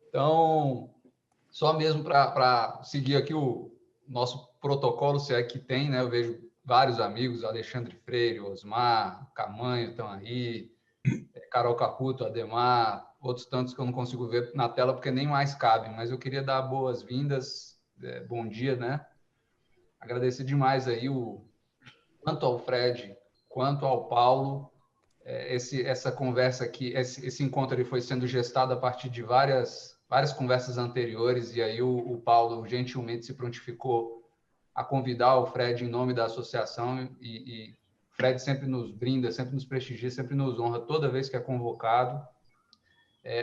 Então, só mesmo para seguir aqui o nosso protocolo, se é que tem, né? Eu vejo vários amigos, Alexandre Freire, Osmar, Camanho estão aí, Carol Caputo, Ademar, outros tantos que eu não consigo ver na tela porque nem mais cabem, mas eu queria dar boas-vindas, bom dia, né? Agradecer demais aí tanto ao Fred quanto ao Paulo. Essa conversa aqui, esse encontro ele foi sendo gestado a partir de várias conversas anteriores, e aí o Paulo gentilmente se prontificou a convidar o Fred em nome da associação, e o Fred sempre nos brinda, sempre nos prestigia, sempre nos honra toda vez que é convocado.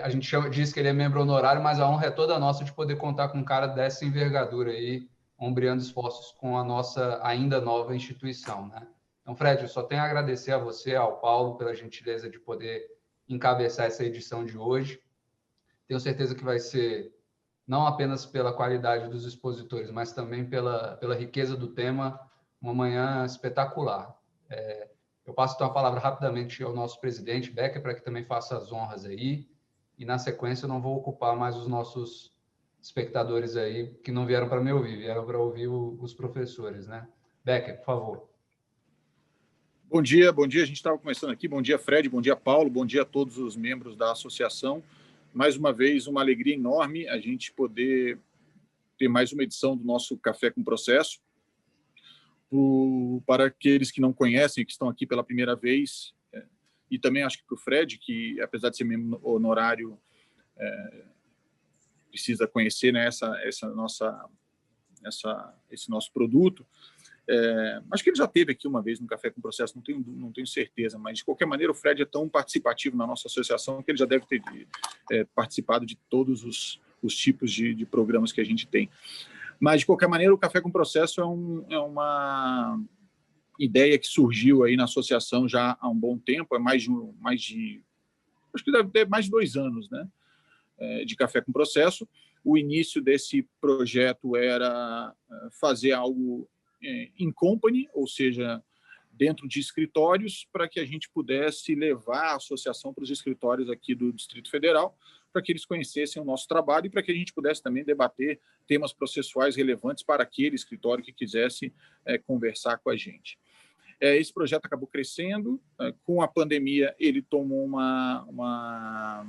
A gente diz que ele é membro honorário, mas a honra é toda nossa de poder contar com um cara dessa envergadura aí, ombreando esforços com a nossa ainda nova instituição, né? Então, Fred, eu só tenho a agradecer a você, ao Paulo, pela gentileza de poder encabeçar essa edição de hoje. Tenho certeza que vai ser, não apenas pela qualidade dos expositores, mas também pela riqueza do tema, uma manhã espetacular. Eu passo então a palavra rapidamente ao nosso presidente, Becker, para que também faça as honras aí, e na sequência eu não vou ocupar mais os nossos espectadores aí, que não vieram para me ouvir, vieram para ouvir os professores, né? Becker, por favor. Bom dia, a gente estava começando aqui. Bom dia, Fred, bom dia, Paulo, bom dia a todos os membros da associação. Mais uma vez, uma alegria enorme a gente poder ter mais uma edição do nosso Café com Processo. Para aqueles que não conhecem, que estão aqui pela primeira vez, e também acho que para o Fred, que apesar de ser membro honorário, precisa conhecer, né, esse nosso produto. Acho que ele já esteve aqui uma vez no Café com Processo, não tenho certeza, mas de qualquer maneira o Fred é tão participativo na nossa associação que ele já deve ter participado de todos os tipos de programas que a gente tem. Mas, de qualquer maneira, o Café com Processo é uma ideia que surgiu aí na associação já há um bom tempo, acho que deve ter mais de 2 anos, né, de Café com Processo. O início desse projeto era fazer algo in company, ou seja, dentro de escritórios, para que a gente pudesse levar a associação para os escritórios aqui do Distrito Federal, para que eles conhecessem o nosso trabalho e para que a gente pudesse também debater temas processuais relevantes para aquele escritório que quisesse conversar com a gente. Esse projeto acabou crescendo. Com a pandemia, ele tomou uma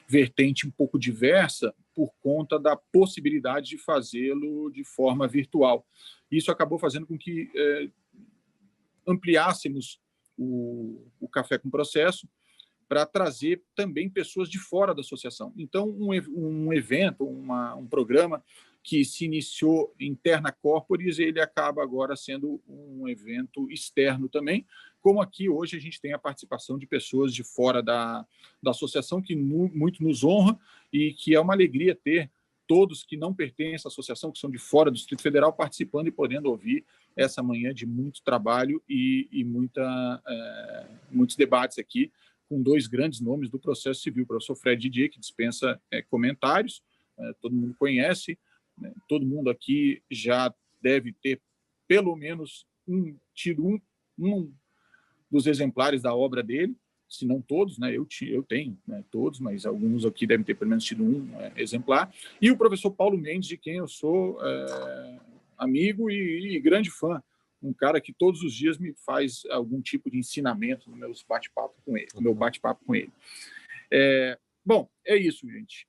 vertente um pouco diversa por conta da possibilidade de fazê-lo de forma virtual. Isso acabou fazendo com que ampliássemos o Café com Processo para trazer também pessoas de fora da associação. Então, um evento, um programa que se iniciou interna corporis, ele acaba agora sendo um evento externo também, como aqui hoje a gente tem a participação de pessoas de fora da associação, que muito nos honra e que é uma alegria ter todos que não pertencem à associação, que são de fora do Distrito Federal, participando e podendo ouvir essa manhã de muito trabalho e muitos debates aqui, com 2 grandes nomes do processo civil, o professor Fred Didier, que dispensa comentários, todo mundo conhece, né? Todo mundo aqui já deve ter pelo menos tido um dos exemplares da obra dele, se não todos, né? Eu tenho, né, todos, mas alguns aqui devem ter pelo menos tido um exemplar. E o professor Paulo Mendes, de quem eu sou amigo e grande fã, um cara que todos os dias me faz algum tipo de ensinamento no meu bate-papo com ele. Bom, é isso, gente.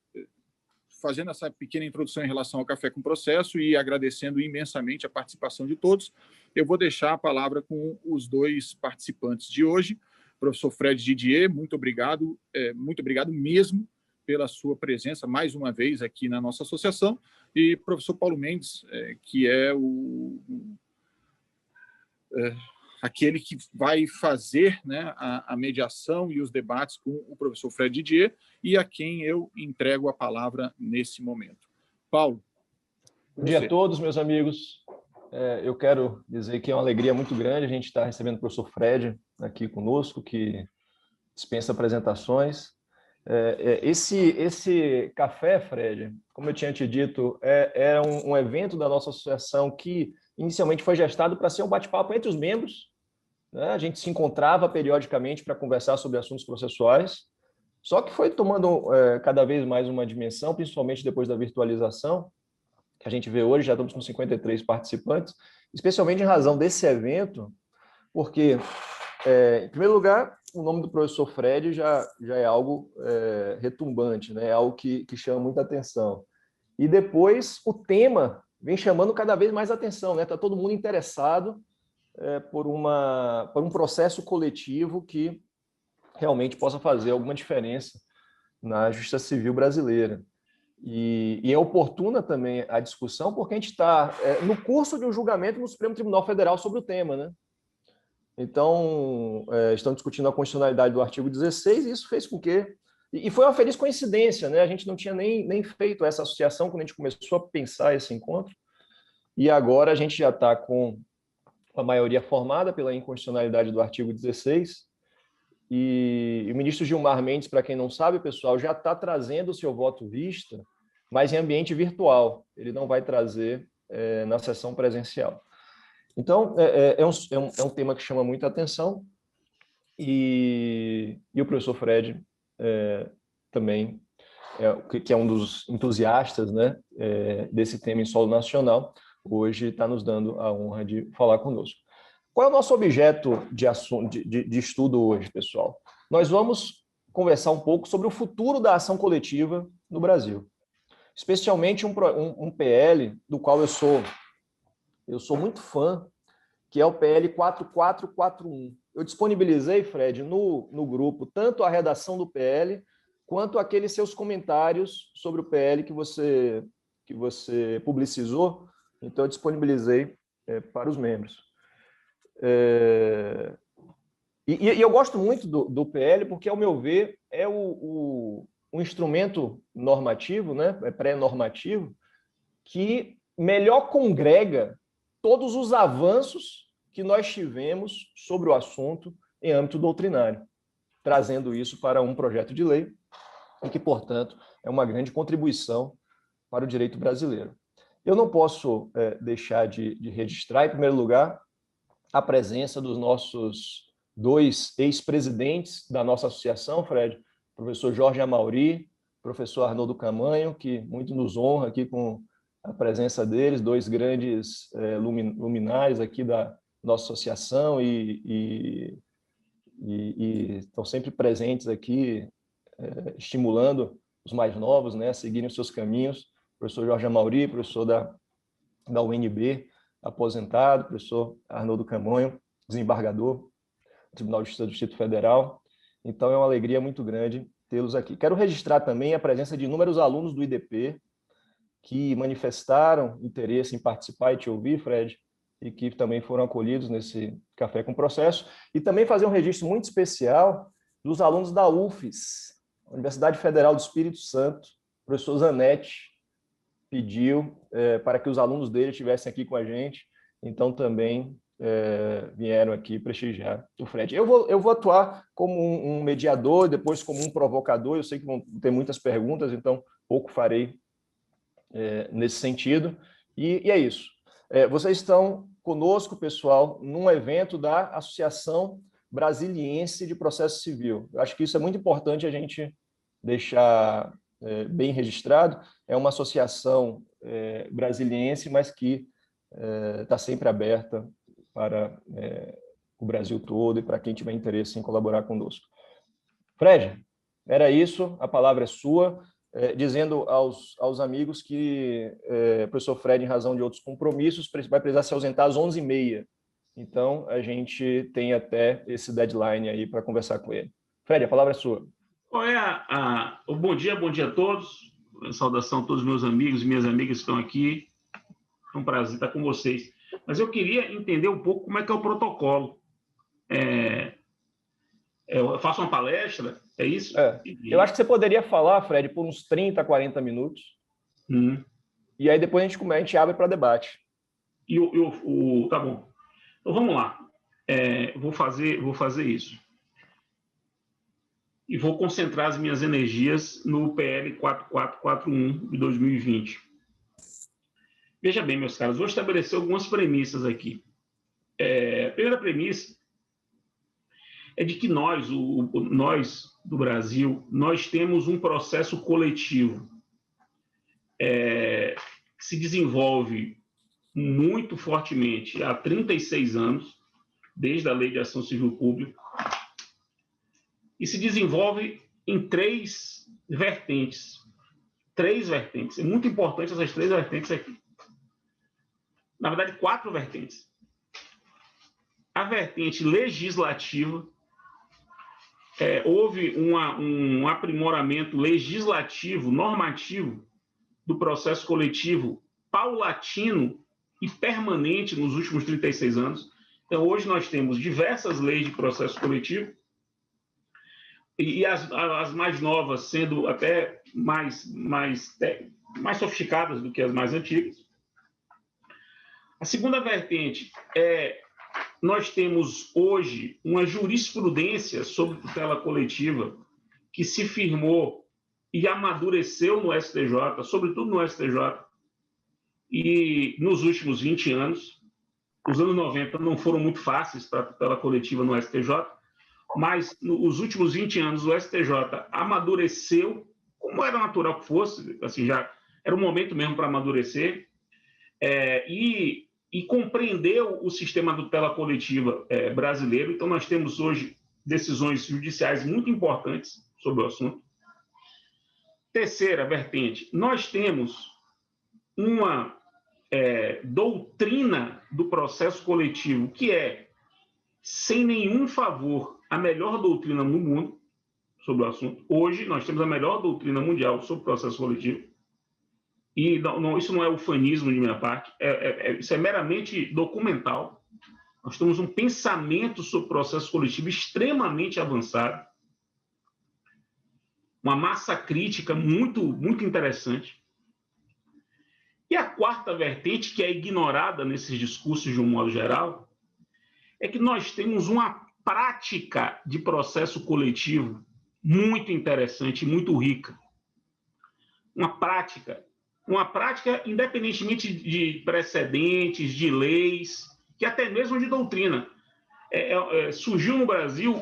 Fazendo essa pequena introdução em relação ao Café com Processo e agradecendo imensamente a participação de todos, eu vou deixar a palavra com os 2 participantes de hoje. Professor Fred Didier, muito obrigado mesmo pela sua presença mais uma vez aqui na nossa associação, e professor Paulo Mendes, que é aquele que vai fazer, né, a mediação e os debates com o professor Fred Didier, e a quem eu entrego a palavra nesse momento. Paulo. Bom dia a todos, meus amigos. Eu quero dizer que é uma alegria muito grande a gente estar recebendo o professor Fred aqui conosco, que dispensa apresentações. Esse café, Fred, como eu tinha te dito, é um evento da nossa associação que inicialmente foi gestado para ser um bate-papo entre os membros, né? A gente se encontrava periodicamente para conversar sobre assuntos processuais, Só que foi tomando cada vez mais uma dimensão, principalmente depois da virtualização, que a gente vê hoje, já estamos com 53 participantes, especialmente em razão desse evento, porque, em primeiro lugar, o nome do professor Fred já é algo retumbante, né? É algo que chama muita atenção. E depois, o tema vem chamando cada vez mais atenção, né? Está todo mundo interessado por um processo coletivo que realmente possa fazer alguma diferença na justiça civil brasileira. E é oportuna também a discussão, porque a gente está no curso de um julgamento no Supremo Tribunal Federal sobre o tema, né? Então, estão discutindo a constitucionalidade do artigo 16, e isso fez com que... E foi uma feliz coincidência, né? A gente não tinha nem feito essa associação quando a gente começou a pensar esse encontro, e agora a gente já está com a maioria formada pela inconstitucionalidade do artigo 16, e o ministro Gilmar Mendes, para quem não sabe, pessoal, já está trazendo o seu voto vista, mas em ambiente virtual. Ele não vai trazer na sessão presencial. Então, é um tema que chama muita atenção, e o professor Fred também, que é um dos entusiastas, né, desse tema em solo nacional, hoje está nos dando a honra de falar conosco. Qual é o nosso objeto de estudo hoje, pessoal? Nós vamos conversar um pouco sobre o futuro da ação coletiva no Brasil, especialmente um PL do qual eu sou muito fã, que é o PL 4441. Eu disponibilizei, Fred, no grupo, tanto a redação do PL, quanto aqueles seus comentários sobre o PL que você publicizou. Então, eu disponibilizei para os membros. E eu gosto muito do PL, porque, ao meu ver, é um instrumento normativo, né, pré-normativo, que melhor congrega todos os avanços que nós tivemos sobre o assunto em âmbito doutrinário, trazendo isso para um projeto de lei e que, portanto, é uma grande contribuição para o direito brasileiro. Eu não posso deixar de registrar, em primeiro lugar, a presença dos nossos 2 ex-presidentes da nossa associação, Fred, professor Jorge Amauri, professor Arnoldo Camanho, que muito nos honra aqui com a presença deles, 2 grandes luminares aqui da nossa associação e estão sempre presentes aqui, estimulando os mais novos, né, a seguirem os seus caminhos. Professor Jorge Amauri, professor da UNB, aposentado, professor Arnoldo Camanho, desembargador do Tribunal de Justiça do Distrito Federal. Então, é uma alegria muito grande tê-los aqui. Quero registrar também a presença de inúmeros alunos do IDP que manifestaram interesse em participar e te ouvir, Fred, e que também foram acolhidos nesse Café com Processo. E também fazer um registro muito especial dos alunos da UFES, Universidade Federal do Espírito Santo, o professor Zanetti pediu para que os alunos dele estivessem aqui com a gente, então também vieram aqui prestigiar o Fred. Eu vou atuar como um mediador, depois como um provocador. Eu sei que vão ter muitas perguntas, então pouco farei nesse sentido. E é isso. Vocês estão conosco, pessoal, num evento da Associação Brasiliense de Processo Civil. Eu acho que isso é muito importante a gente deixar bem registrado. É uma associação brasiliense, mas que está sempre aberta para o Brasil todo e para quem tiver interesse em colaborar conosco. Fred, era isso, a palavra é sua, dizendo aos amigos que o professor Fred, em razão de outros compromissos, vai precisar se ausentar às 11h30. Então, a gente tem até esse deadline aí para conversar com ele. Fred, a palavra é sua. Qual é o bom dia a todos. Saudação a todos os meus amigos e minhas amigas que estão aqui. É um prazer estar com vocês. Mas eu queria entender um pouco como é que é o protocolo. Eu faço uma palestra, é isso? Eu acho que você poderia falar, Fred, por uns 30, 40 minutos. E aí depois a gente abre para debate. Tá bom. Então vamos lá. Vou fazer isso. E vou concentrar as minhas energias no PL 4441 de 2020. Veja bem, meus caros, vou estabelecer algumas premissas aqui. A primeira premissa é de que nós do Brasil, nós temos um processo coletivo que se desenvolve muito fortemente há 36 anos, desde a Lei de Ação Civil Pública, e se desenvolve em três vertentes. É muito importante essas três vertentes aqui. Na verdade, 4 vertentes. A vertente legislativa, houve um aprimoramento legislativo, normativo, do processo coletivo paulatino e permanente nos últimos 36 anos. Então, hoje nós temos diversas leis de processo coletivo, e as mais novas sendo até mais sofisticadas do que as mais antigas. A segunda vertente nós temos hoje uma jurisprudência sobre tutela coletiva que se firmou e amadureceu no STJ, sobretudo no STJ, e nos últimos 20 anos. Os anos 90 não foram muito fáceis para a tutela coletiva no STJ, mas nos últimos 20 anos o STJ amadureceu, como era natural que fosse, assim, já era o momento mesmo para amadurecer, e compreendeu o sistema de tutela coletiva brasileiro. Então, nós temos hoje decisões judiciais muito importantes sobre o assunto. Terceira vertente, nós temos uma doutrina do processo coletivo que sem nenhum favor, a melhor doutrina no mundo sobre o assunto. Hoje, nós temos a melhor doutrina mundial sobre o processo coletivo. E isso não é ufanismo de minha parte, isso é meramente documental. Nós temos um pensamento sobre o processo coletivo extremamente avançado, uma massa crítica muito, muito interessante. E a quarta vertente, que é ignorada nesses discursos de um modo geral, é que nós temos uma prática de processo coletivo muito interessante, muito rica. Uma prática independentemente de precedentes, de leis, que até mesmo de doutrina. Surgiu no Brasil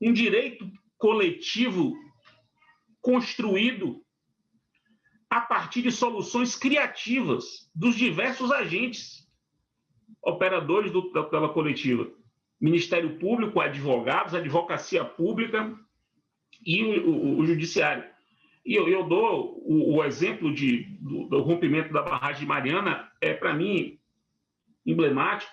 um direito coletivo construído a partir de soluções criativas dos diversos agentes operadores da tutela coletiva. Ministério Público, advogados, advocacia pública e o judiciário. E eu dou o exemplo do rompimento da barragem de Mariana, para mim, emblemático,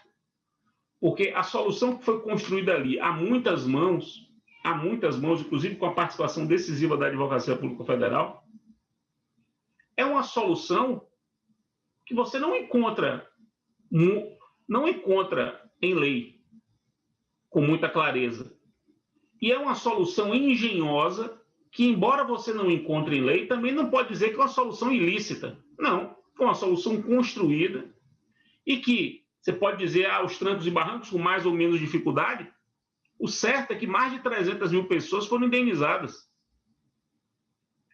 porque a solução que foi construída ali há muitas mãos, inclusive com a participação decisiva da Advocacia Pública Federal, é uma solução que você não encontra em lei com muita clareza. E é uma solução engenhosa que, embora você não encontre em lei, também não pode dizer que é uma solução ilícita. Não, foi uma solução construída e que você pode dizer aos trancos e barrancos com mais ou menos dificuldade. O certo é que mais de 300 mil pessoas foram indenizadas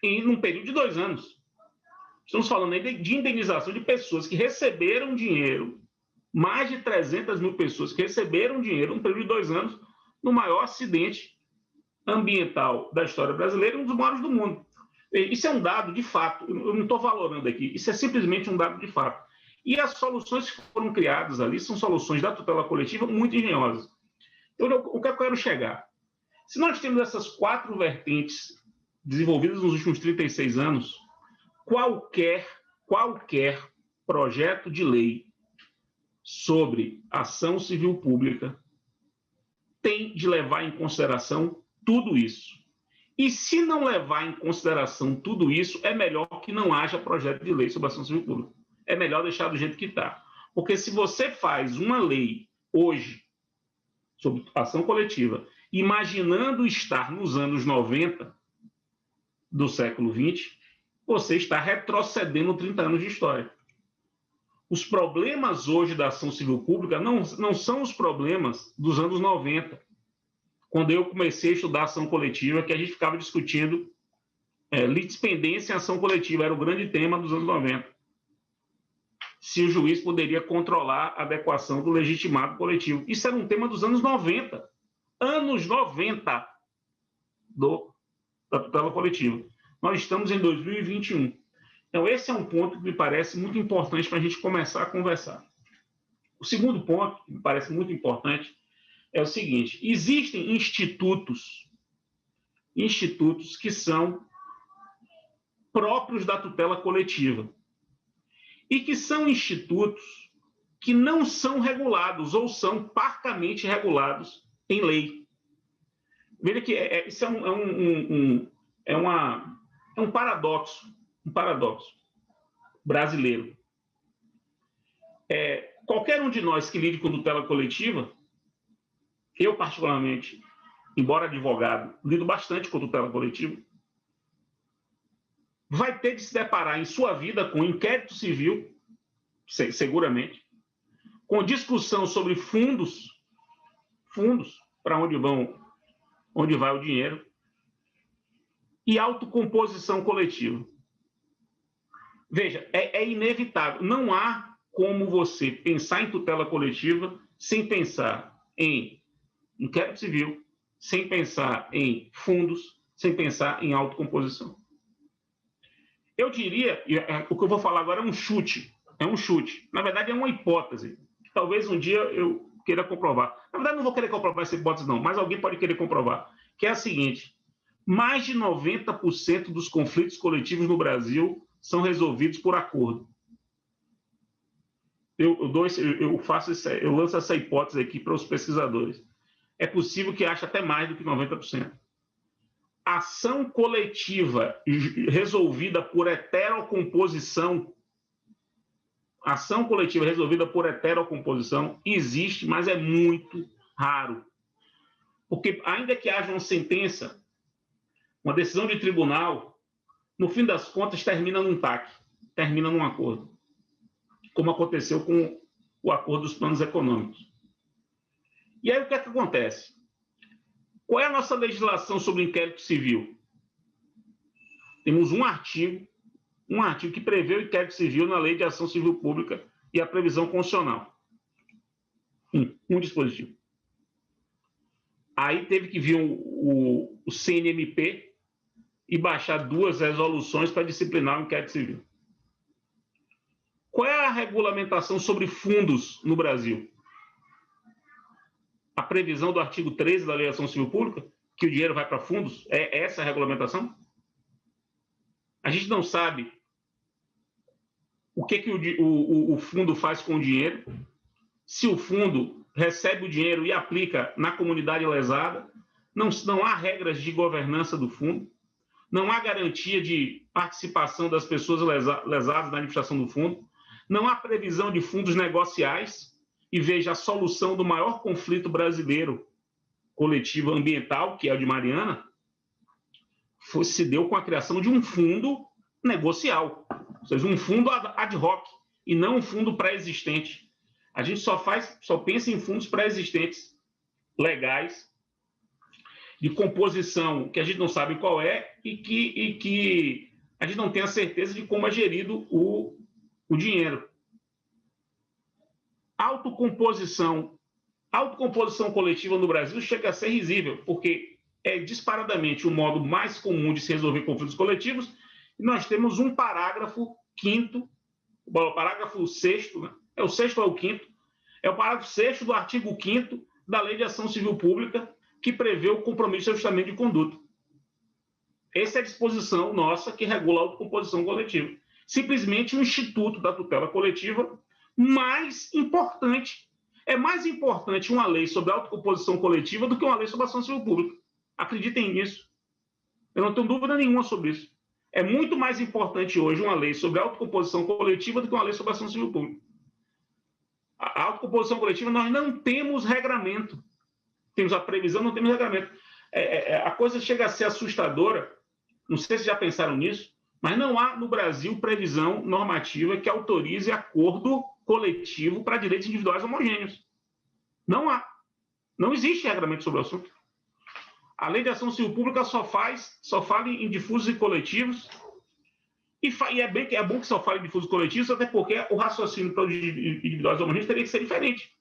em um período de 2 anos. Estamos falando aí de indenização de pessoas que receberam dinheiro, mais de 300 mil pessoas que receberam dinheiro num período de 2 anos, no maior acidente ambiental da história brasileira e um dos maiores do mundo. Isso é um dado de fato, eu não estou valorando aqui, isso é simplesmente um dado de fato. E as soluções que foram criadas ali são soluções da tutela coletiva muito engenhosas. Então, o que eu quero chegar? Se nós temos essas 4 vertentes desenvolvidas nos últimos 36 anos, qualquer projeto de lei sobre ação civil pública tem de levar em consideração tudo isso. E se não levar em consideração tudo isso, é melhor que não haja projeto de lei sobre ação civil pública. É melhor deixar do jeito que está. Porque se você faz uma lei hoje sobre ação coletiva, imaginando estar nos anos 90 do século XX, você está retrocedendo 30 anos de história. Os problemas hoje da ação civil pública não são os problemas dos anos 90, quando eu comecei a estudar ação coletiva, que a gente ficava discutindo litispendência e ação coletiva, era o grande tema dos anos 90. se o juiz poderia controlar a adequação do legitimado coletivo. Isso era um tema dos anos 90. Anos 90 da tutela coletiva. Nós estamos em 2021. Então, esse é um ponto que me parece muito importante para a gente começar a conversar. O segundo ponto, que me parece muito importante, é o seguinte: existem institutos que são próprios da tutela coletiva e que são institutos que não são regulados ou são parcamente regulados em lei. Veja que isso é um paradoxo brasileiro. Qualquer um de nós que lide com tutela coletiva, eu particularmente, embora advogado, lido bastante com tutela coletiva, vai ter de se deparar em sua vida com inquérito civil, seguramente, com discussão sobre fundos para onde vai o dinheiro, e autocomposição coletiva. Veja, é inevitável. Não há como você pensar em tutela coletiva sem pensar em inquérito civil, sem pensar em fundos, sem pensar em autocomposição. Eu diria, o que eu vou falar agora é um chute. Na verdade, é uma hipótese, que talvez um dia eu queira comprovar. Na verdade, não vou querer comprovar essa hipótese, não, mas alguém pode querer comprovar, que é a seguinte: mais de 90% dos conflitos coletivos no Brasil são resolvidos por acordo. Eu lanço essa hipótese aqui para os pesquisadores. É possível que ache até mais do que 90%. Ação coletiva resolvida por heterocomposição existe, mas é muito raro. Porque ainda que haja uma sentença, uma decisão de tribunal, no fim das contas termina num TAC, termina num acordo, como aconteceu com o acordo dos planos econômicos. E aí o que é que acontece? Qual é a nossa legislação sobre inquérito civil? Temos um artigo que prevê o inquérito civil na Lei de Ação Civil Pública e a previsão constitucional. Um dispositivo. Aí teve que vir o CNMP e baixar 2 resoluções para disciplinar o inquérito civil. Qual é a regulamentação sobre fundos no Brasil? A previsão do artigo 13 da Lei de Ação Civil Pública, que o dinheiro vai para fundos, é essa a regulamentação? A gente não sabe o que o fundo faz com o dinheiro, se o fundo recebe o dinheiro e aplica na comunidade lesada, não há regras de governança do fundo, não há garantia de participação das pessoas lesadas na administração do fundo, não há previsão de fundos negociais. E veja, a solução do maior conflito brasileiro coletivo ambiental, que é o de Mariana, se deu com a criação de um fundo negocial, ou seja, um fundo ad hoc, e não um fundo pré-existente. A gente só pensa em fundos pré-existentes, legais, de composição que a gente não sabe qual é e que a gente não tem a certeza de como é gerido o dinheiro. Autocomposição coletiva no Brasil chega a ser risível, porque é disparadamente o modo mais comum de se resolver conflitos coletivos, e nós temos um parágrafo 5º, o parágrafo 6º, né? É o 6º ou o 5º? É o parágrafo 6º do artigo 5º da Lei de Ação Civil Pública, que prevê o compromisso de ajustamento de conduta. Essa é a disposição nossa que regula a autocomposição coletiva. Simplesmente um instituto da tutela coletiva mais importante. É mais importante uma lei sobre autocomposição coletiva do que uma lei sobre ação civil pública. Acreditem nisso. Eu não tenho dúvida nenhuma sobre isso. É muito mais importante hoje uma lei sobre autocomposição coletiva do que uma lei sobre ação civil pública. A autocomposição coletiva, nós não temos regramento. Temos a previsão, não temos regramento. A coisa chega a ser assustadora. Não sei se já pensaram nisso, mas não há no Brasil previsão normativa que autorize acordo coletivo para direitos individuais homogêneos. Não há. Não existe regulamento sobre o assunto. A Lei de Ação Civil Pública só fala em difusos e coletivos E é bom que só fale de fundo coletivo, até porque o raciocínio para os individuais homogêneos teria que ser diferente.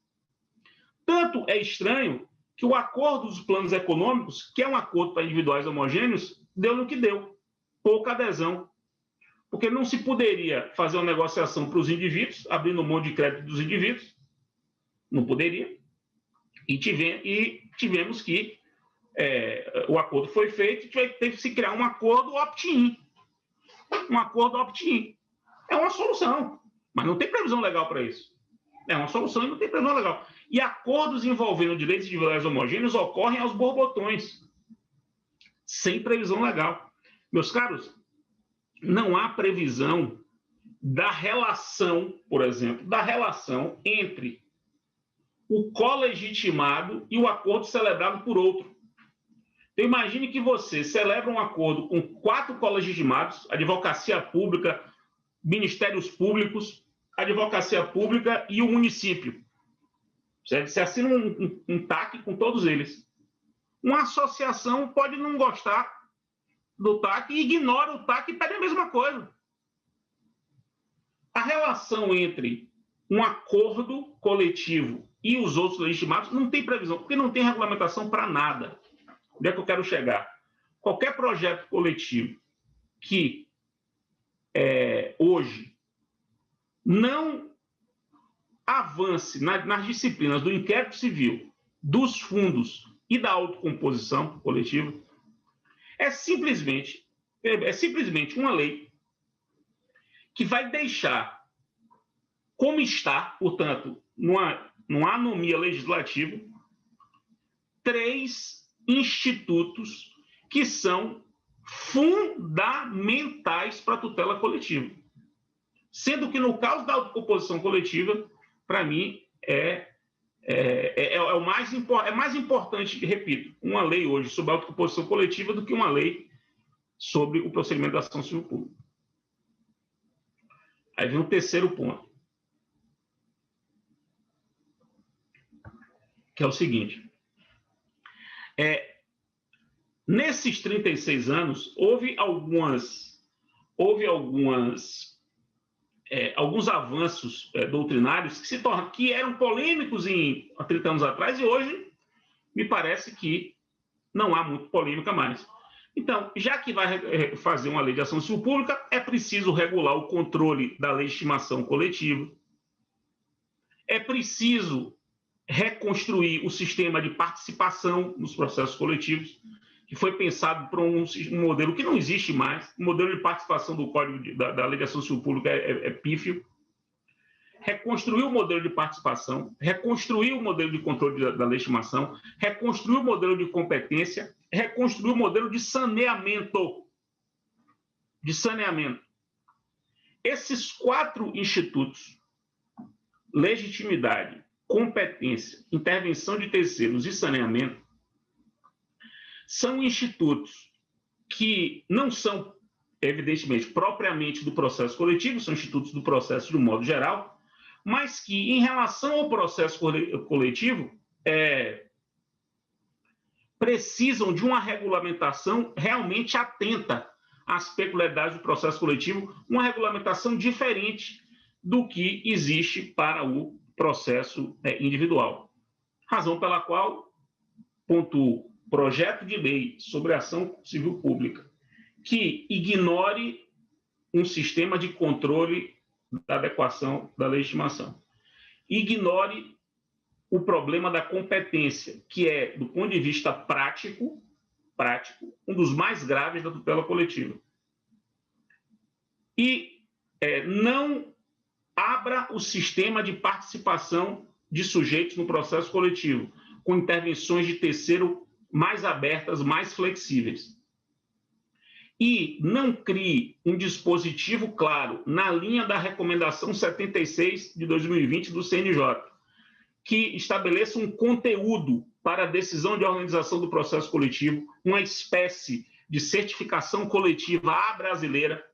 Tanto é estranho que o acordo dos planos econômicos, que é um acordo para individuais homogêneos, deu no que deu. Pouca adesão. Porque não se poderia fazer uma negociação para os indivíduos, abrindo mão de crédito dos indivíduos. Não poderia. E tivemos que o acordo foi feito, teve que se criar um acordo opt-in. Um acordo opt-in. É uma solução, mas não tem previsão legal para isso. É uma solução e não tem previsão legal. E acordos envolvendo direitos individuais homogêneos ocorrem aos borbotões, sem previsão legal. Meus caros, não há previsão da relação, por exemplo, da relação entre o colegitimado e o acordo celebrado por outro. Então, imagine que você celebra um acordo com 4 colegitimados, advocacia pública, ministérios públicos, advocacia pública e o município. Você assina um TAC com todos eles. Uma associação pode não gostar do TAC e ignora o TAC e pede a mesma coisa. A relação entre um acordo coletivo e os outros legitimados não tem previsão, porque não tem regulamentação para nada. Onde é que eu quero chegar? Qualquer projeto coletivo que hoje não avance nas disciplinas do inquérito civil, dos fundos e da autocomposição coletiva, é simplesmente uma lei que vai deixar como está, portanto, numa anomia legislativa, 3 institutos que são fundamentais para a tutela coletiva. Sendo que, no caso da autocomposição coletiva, para mim, é mais importante, repito, uma lei hoje sobre a autocomposição coletiva do que uma lei sobre o procedimento da ação civil pública. Aí vem o terceiro ponto, que é o seguinte. Nesses 36 anos, houve alguns avanços doutrinários que eram polêmicos há 30 anos atrás e hoje me parece que não há muito polêmica mais. Então, já que vai fazer uma lei de ação civil pública, é preciso regular o controle da legitimação coletiva, é preciso reconstruir o sistema de participação nos processos coletivos, que foi pensado para um modelo que não existe mais. O modelo de participação do Código da Lei de Ação Civil Pública é pífio. Reconstruir o modelo de participação, reconstruir o modelo de controle da legitimação, reconstruir o modelo de competência, reconstruir o modelo de saneamento. Esses 4 institutos, legitimidade, competência, intervenção de terceiros e saneamento, são institutos que não são, evidentemente, propriamente do processo coletivo, são institutos do processo de um modo geral, mas que, em relação ao processo coletivo, precisam de uma regulamentação realmente atenta às peculiaridades do processo coletivo, uma regulamentação diferente do que existe para o processo individual. Razão pela qual pontuo projeto de lei sobre ação civil pública que ignore um sistema de controle da adequação da legitimação. Ignore o problema da competência, que é, do ponto de vista prático, um dos mais graves da tutela coletiva. E não abra o sistema de participação de sujeitos no processo coletivo, com intervenções de terceiro mais abertas, mais flexíveis. E não crie um dispositivo claro na linha da recomendação 76 de 2020 do CNJ, que estabeleça um conteúdo para a decisão de organização do processo coletivo, uma espécie de certificação coletiva à brasileira,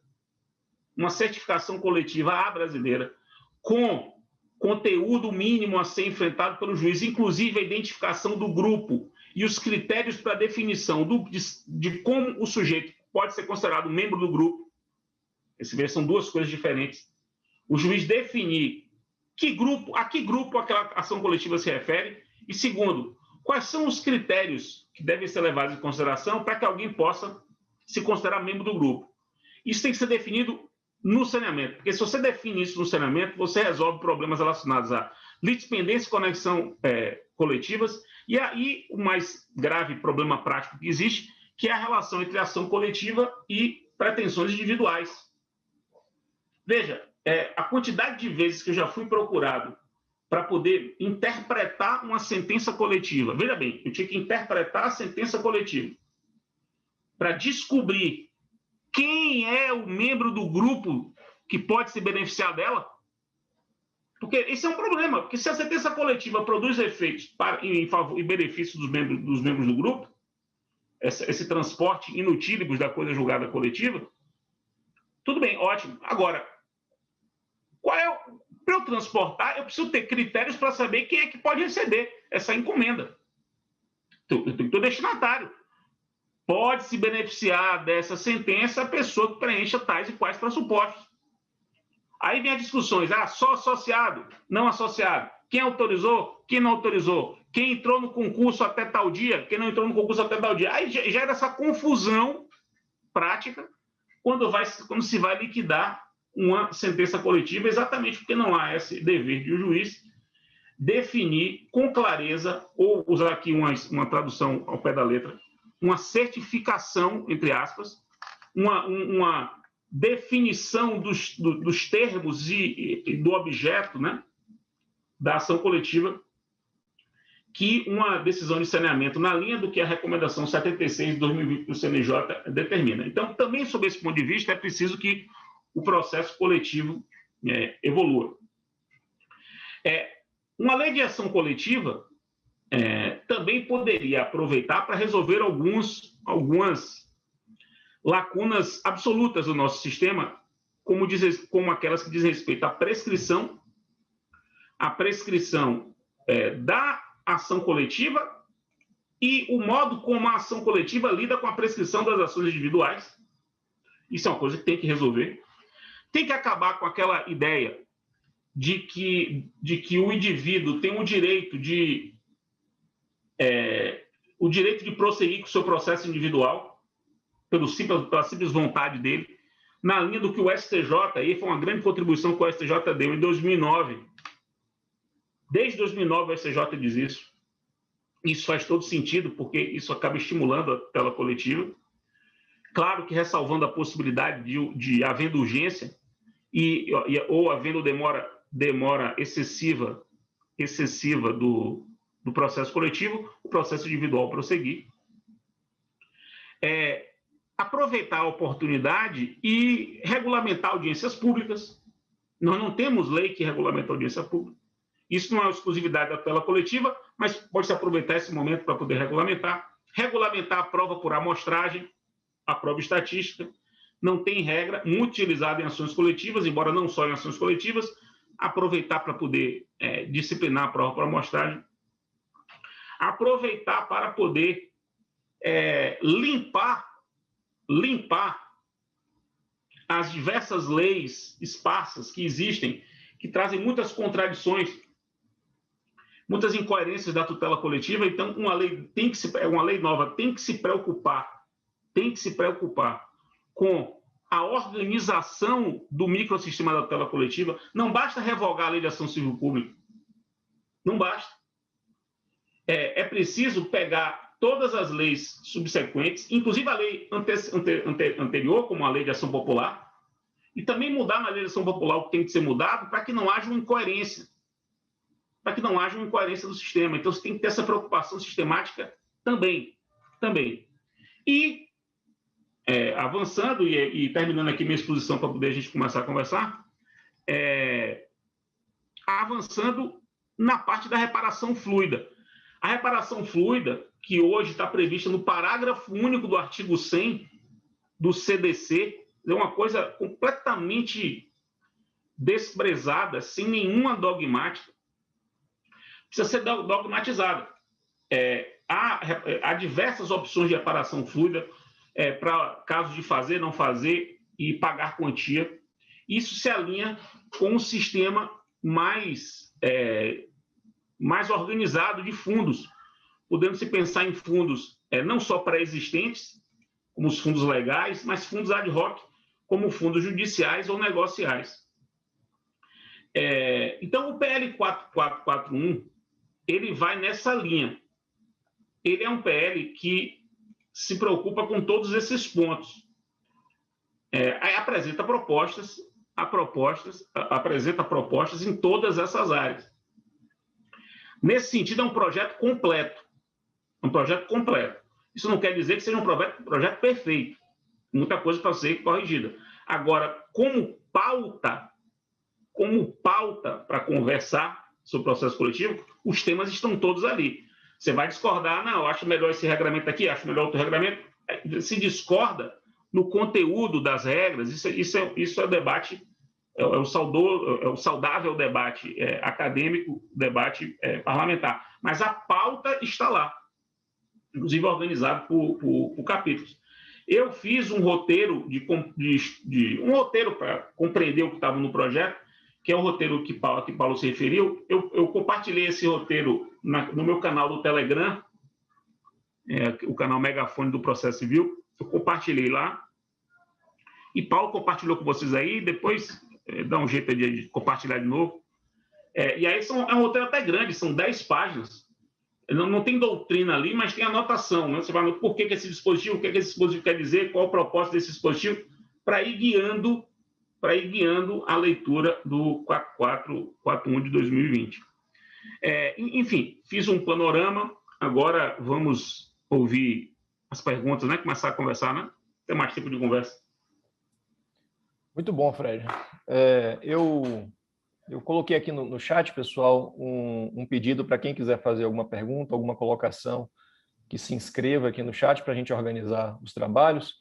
com conteúdo mínimo a ser enfrentado pelo juiz, inclusive a identificação do grupo e os critérios para definição de como o sujeito pode ser considerado membro do grupo, São duas coisas diferentes. O juiz definir a que grupo aquela ação coletiva se refere e, segundo, quais são os critérios que devem ser levados em consideração para que alguém possa se considerar membro do grupo. Isso tem que ser definido no saneamento, porque se você define isso no saneamento, você resolve problemas relacionados a litispendência e conexão coletivas, e aí o mais grave problema prático que existe, que é a relação entre ação coletiva e pretensões individuais. Veja, a quantidade de vezes que eu já fui procurado para poder interpretar uma sentença coletiva. Veja bem, eu tinha que interpretar a sentença coletiva para descobrir quem é o membro do grupo que pode se beneficiar dela. Porque esse é um problema, porque se a sentença coletiva produz efeitos em benefício dos membros do grupo, esse transporte inutilibus da coisa julgada coletiva, tudo bem, ótimo. Agora, para eu transportar, eu preciso ter critérios para saber quem é que pode receber essa encomenda. Eu tenho que ter o destinatário. Pode se beneficiar dessa sentença a pessoa que preencha tais e quais pressupostos. Aí vem as discussões, só associado, não associado, quem autorizou, quem não autorizou, quem entrou no concurso até tal dia, quem não entrou no concurso até tal dia. Aí gera essa confusão prática quando se vai liquidar uma sentença coletiva, exatamente porque não há esse dever de um juiz definir com clareza, ou usar aqui uma tradução ao pé da letra, uma certificação, entre aspas, uma definição dos termos e do objeto, né, da ação coletiva, que uma decisão de saneamento, na linha do que a recomendação 76 de 2020 do CNJ determina. Então, também, sob esse ponto de vista, é preciso que o processo coletivo evolua. Uma lei de ação coletiva também poderia aproveitar para resolver algumas lacunas absolutas do nosso sistema, como aquelas que dizem respeito à prescrição, da ação coletiva e o modo como a ação coletiva lida com a prescrição das ações individuais. Isso é uma coisa que tem que resolver. Tem que acabar com aquela ideia de que o indivíduo tem o direito de prosseguir com o seu processo individual pela simples vontade dele, na linha do que o STJ, aí foi uma grande contribuição que o STJ deu em 2009. Desde 2009 o STJ diz isso. Isso faz todo sentido, porque isso acaba estimulando a tutela coletiva. Claro que ressalvando a possibilidade de havendo urgência ou havendo demora excessiva do processo coletivo, o processo individual prosseguir. Aproveitar a oportunidade e regulamentar audiências públicas. Nós não temos lei que regulamenta a audiência pública. Isso não é uma exclusividade da tutela coletiva, mas pode-se aproveitar esse momento para poder regulamentar. Regulamentar a prova por amostragem, a prova estatística. Não tem regra, muito utilizada em ações coletivas, embora não só em ações coletivas. Aproveitar para poder disciplinar a prova por amostragem. Aproveitar para poder limpar as diversas leis esparsas que existem, que trazem muitas contradições, muitas incoerências da tutela coletiva. Então, uma lei nova tem que se preocupar com a organização do microsistema da tutela coletiva. Não basta revogar a lei de ação civil pública. Não basta. É preciso pegar todas as leis subsequentes, inclusive a lei anterior, como a lei de ação popular, e também mudar na lei de ação popular o que tem que ser mudado para que não haja uma incoerência. Para que não haja uma incoerência do sistema. Então, você tem que ter essa preocupação sistemática também. E, avançando e terminando aqui minha exposição para poder a gente começar a conversar, avançando na parte da reparação fluida. A reparação fluida, que hoje está prevista no parágrafo único do artigo 100 do CDC, é uma coisa completamente desprezada, sem nenhuma dogmática. Precisa ser dogmatizada. Há diversas opções de reparação fluida para casos de fazer, não fazer e pagar quantia. Isso se alinha com um sistema mais organizado de fundos, podendo se pensar em fundos não só pré-existentes, como os fundos legais, mas fundos ad hoc, como fundos judiciais ou negociais. Então, o PL 4441, ele vai nessa linha. Ele é um PL que se preocupa com todos esses pontos. Apresenta propostas em todas essas áreas. Nesse sentido, é um projeto completo. Isso não quer dizer que seja um projeto perfeito. Muita coisa para ser corrigida. Agora, como pauta para conversar sobre o processo coletivo, os temas estão todos ali. Você vai discordar, não, eu acho melhor esse regramento aqui, acho melhor outro regramento. Se discorda no conteúdo das regras, isso é debate, é o saudável debate acadêmico, debate parlamentar. Mas a pauta está lá, inclusive organizado por capítulos. Eu fiz um roteiro para compreender o que estava no projeto, que é o roteiro que Paulo se referiu. Eu compartilhei esse roteiro no meu canal do Telegram, o canal Megafone do Processo Civil. Eu compartilhei lá. E Paulo compartilhou com vocês aí, depois dá um jeito de compartilhar de novo. E aí é um roteiro até grande, são 10 páginas. Não tem doutrina ali, mas tem anotação, né? Você vai anotar por que esse dispositivo, o que esse dispositivo quer dizer, qual o propósito desse dispositivo, para ir guiando a leitura do 4441 de 2020. Enfim, fiz um panorama, agora vamos ouvir as perguntas, né? Começar a conversar, né? Tem mais tempo de conversa. Muito bom, Fred. Eu coloquei aqui no chat, pessoal, um pedido para quem quiser fazer alguma pergunta, alguma colocação, que se inscreva aqui no chat para a gente organizar os trabalhos.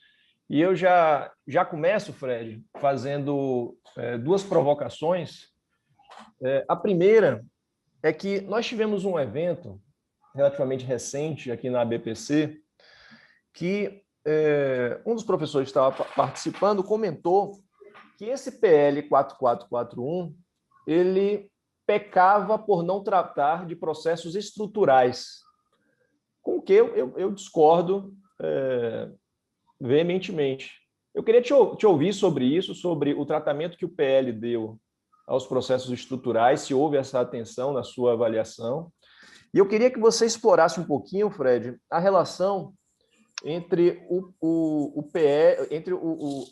E eu já começo, Fred, fazendo duas provocações. A primeira é que nós tivemos um evento relativamente recente aqui na ABPC, que um dos professores que estava participando comentou que esse PL 4441 ele pecava por não tratar de processos estruturais, com o que eu discordo veementemente. Eu queria te ouvir sobre isso, sobre o tratamento que o PL deu aos processos estruturais, se houve essa atenção na sua avaliação. E eu queria que você explorasse um pouquinho, Fred, a relação entre o PE, entre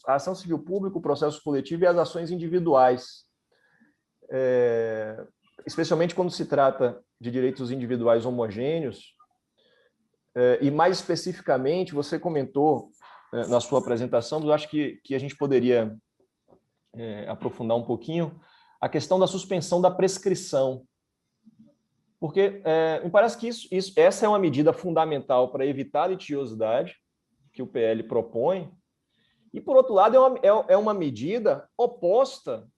a ação civil pública, o processo coletivo e as ações individuais, especialmente quando se trata de direitos individuais homogêneos, e mais especificamente, você comentou na sua apresentação, eu acho que a gente poderia aprofundar um pouquinho, a questão da suspensão da prescrição. Porque me parece que essa é uma medida fundamental para evitar a litigiosidade que o PL propõe, e, por outro lado, é uma medida oposta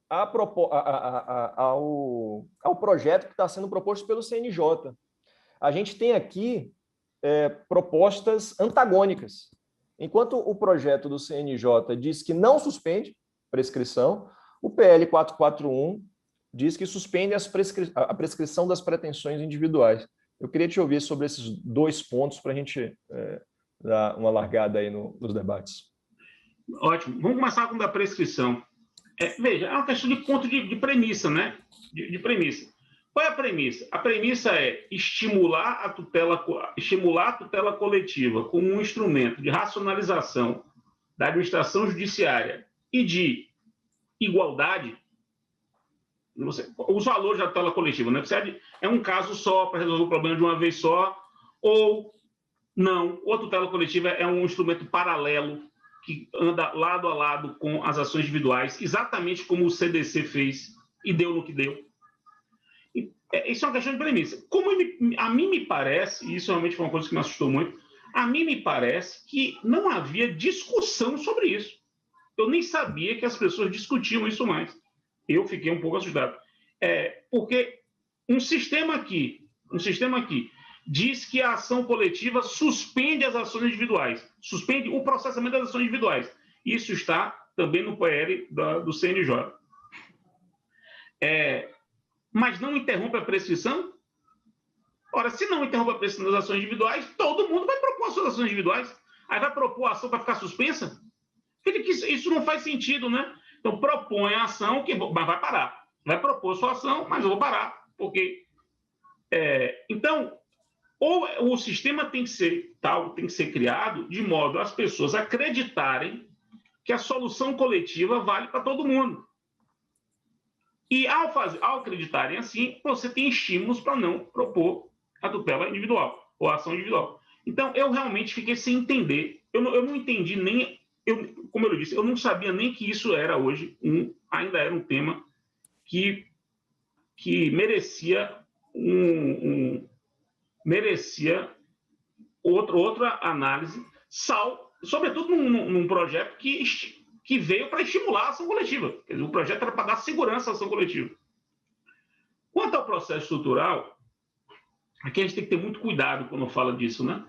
ao projeto que está sendo proposto pelo CNJ. A gente tem aqui propostas antagônicas. Enquanto o projeto do CNJ diz que não suspende prescrição, o PL 441 diz que suspende a prescrição das pretensões individuais. Eu queria te ouvir sobre esses dois pontos para a gente dar uma largada aí nos debates. Ótimo. Vamos começar com a da prescrição. Veja, é uma questão de ponto de premissa, né? De premissa. Qual é a premissa? A premissa é estimular a tutela coletiva como um instrumento de racionalização da administração judiciária e de igualdade. Os valores da tutela coletiva, né? É um caso só para resolver o problema de uma vez só, ou não. Ou a tutela coletiva é um instrumento paralelo que anda lado a lado com as ações individuais, exatamente como o CDC fez e deu no que deu. Isso é uma questão de premissa. A mim me parece, e isso realmente foi uma coisa que me assustou muito, a mim me parece que não havia discussão sobre isso. Eu nem sabia que as pessoas discutiam isso mais. Eu fiquei um pouco assustado. Porque um sistema aqui diz que a ação coletiva suspende as ações individuais, suspende o processamento das ações individuais. Isso está também no PL do CNJ. Mas não interrompe a prescrição? Ora, se não interrompe a prescrição das ações individuais, todo mundo vai propor as suas ações individuais. Aí vai propor a ação para ficar suspensa? Isso não faz sentido, né? Então, propõe a ação, mas vai parar. Vai propor sua ação, mas eu vou parar. Porque, então, ou o sistema tem que ser tal, tem que ser criado de modo as pessoas acreditarem que a solução coletiva vale para todo mundo. E, ao acreditarem assim, você tem estímulos para não propor a tutela individual ou a ação individual. Então, eu realmente fiquei sem entender. Eu não entendi nem... como eu disse, eu não sabia nem que isso era hoje, ainda era um tema que merecia merecia outra análise, sobretudo num projeto que veio para estimular a ação coletiva. Quer dizer, o projeto era para dar segurança à ação coletiva. Quanto ao processo estrutural, aqui a gente tem que ter muito cuidado quando fala disso, né?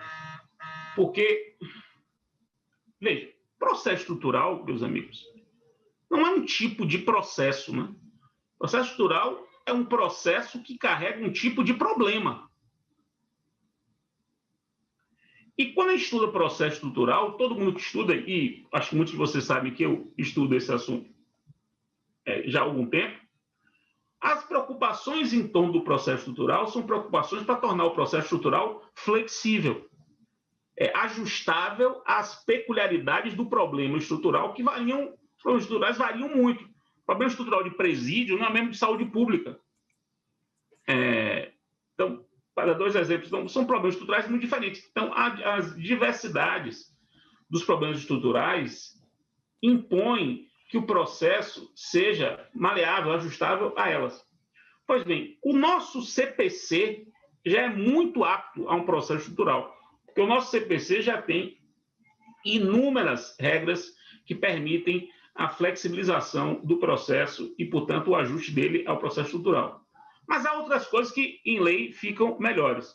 Porque, veja, processo estrutural, meus amigos, não é um tipo de processo, né? Processo estrutural é um processo que carrega um tipo de problema. E quando a gente estuda processo estrutural, todo mundo que estuda, e acho que muitos de vocês sabem que eu estudo esse assunto já há algum tempo, as preocupações em torno do processo estrutural são preocupações para tornar o processo estrutural flexível, ajustável às peculiaridades do problema estrutural, que variam, os problemas estruturais variam muito. O problema estrutural de presídio não é mesmo de saúde pública. Então, para 2 exemplos, então, são problemas estruturais muito diferentes. Então, as diversidades dos problemas estruturais impõem que o processo seja maleável, ajustável a elas. Pois bem, o nosso CPC já é muito apto a um processo estrutural, porque o nosso CPC já tem inúmeras regras que permitem a flexibilização do processo e, portanto, o ajuste dele ao processo estrutural. Mas há outras coisas que, em lei, ficam melhores.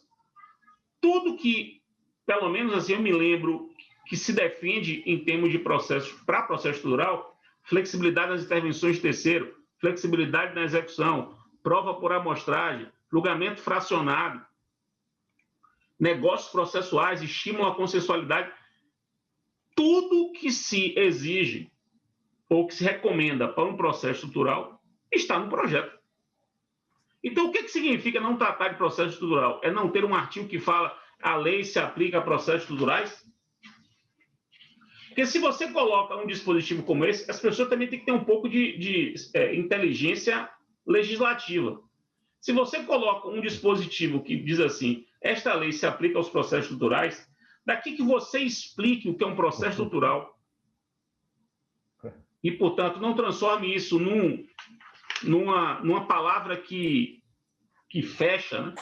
Tudo que, pelo menos assim, eu me lembro que se defende em termos de processo, para processo estrutural, flexibilidade nas intervenções de terceiro, flexibilidade na execução, prova por amostragem, julgamento fracionado, negócios processuais, estímulo à consensualidade, tudo que se exige ou que se recomenda para um processo estrutural está no projeto. Então, o que significa não tratar de processo estrutural? É não ter um artigo que fala a lei se aplica a processos estruturais? Porque se você coloca um dispositivo como esse, as pessoas também têm que ter um pouco de inteligência legislativa. Se você coloca um dispositivo que diz assim, esta lei se aplica aos processos estruturais, daqui que você explique o que é um processo estrutural e, portanto, não transforme isso numa palavra que fecha, né?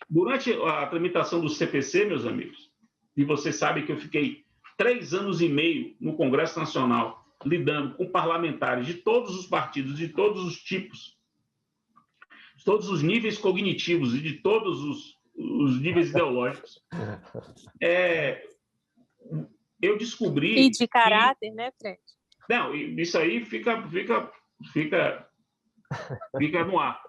Durante a tramitação do CPC, meus amigos, e vocês sabem que eu fiquei 3 anos e meio no Congresso Nacional lidando com parlamentares de todos os partidos, de todos os tipos, de todos os níveis cognitivos e de todos os níveis ideológicos. Eu descobri... E de caráter, né, Fred? Não, isso aí fica no ar.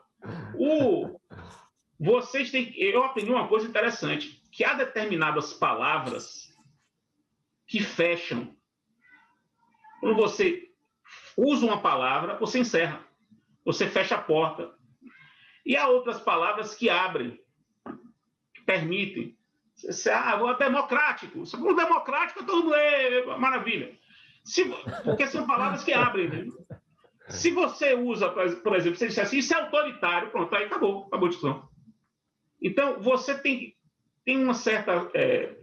Vocês têm... Eu aprendi uma coisa interessante, que há determinadas palavras que fecham. Quando você usa uma palavra, você encerra. Você fecha a porta. E há outras palavras que abrem, que permitem. Democrático. O democrático, todo mundo maravilha. Porque são palavras que abrem. Né? Se você usa, por exemplo, você disser assim, isso é autoritário, pronto, aí acabou a discussão. Então, você tem uma certa... é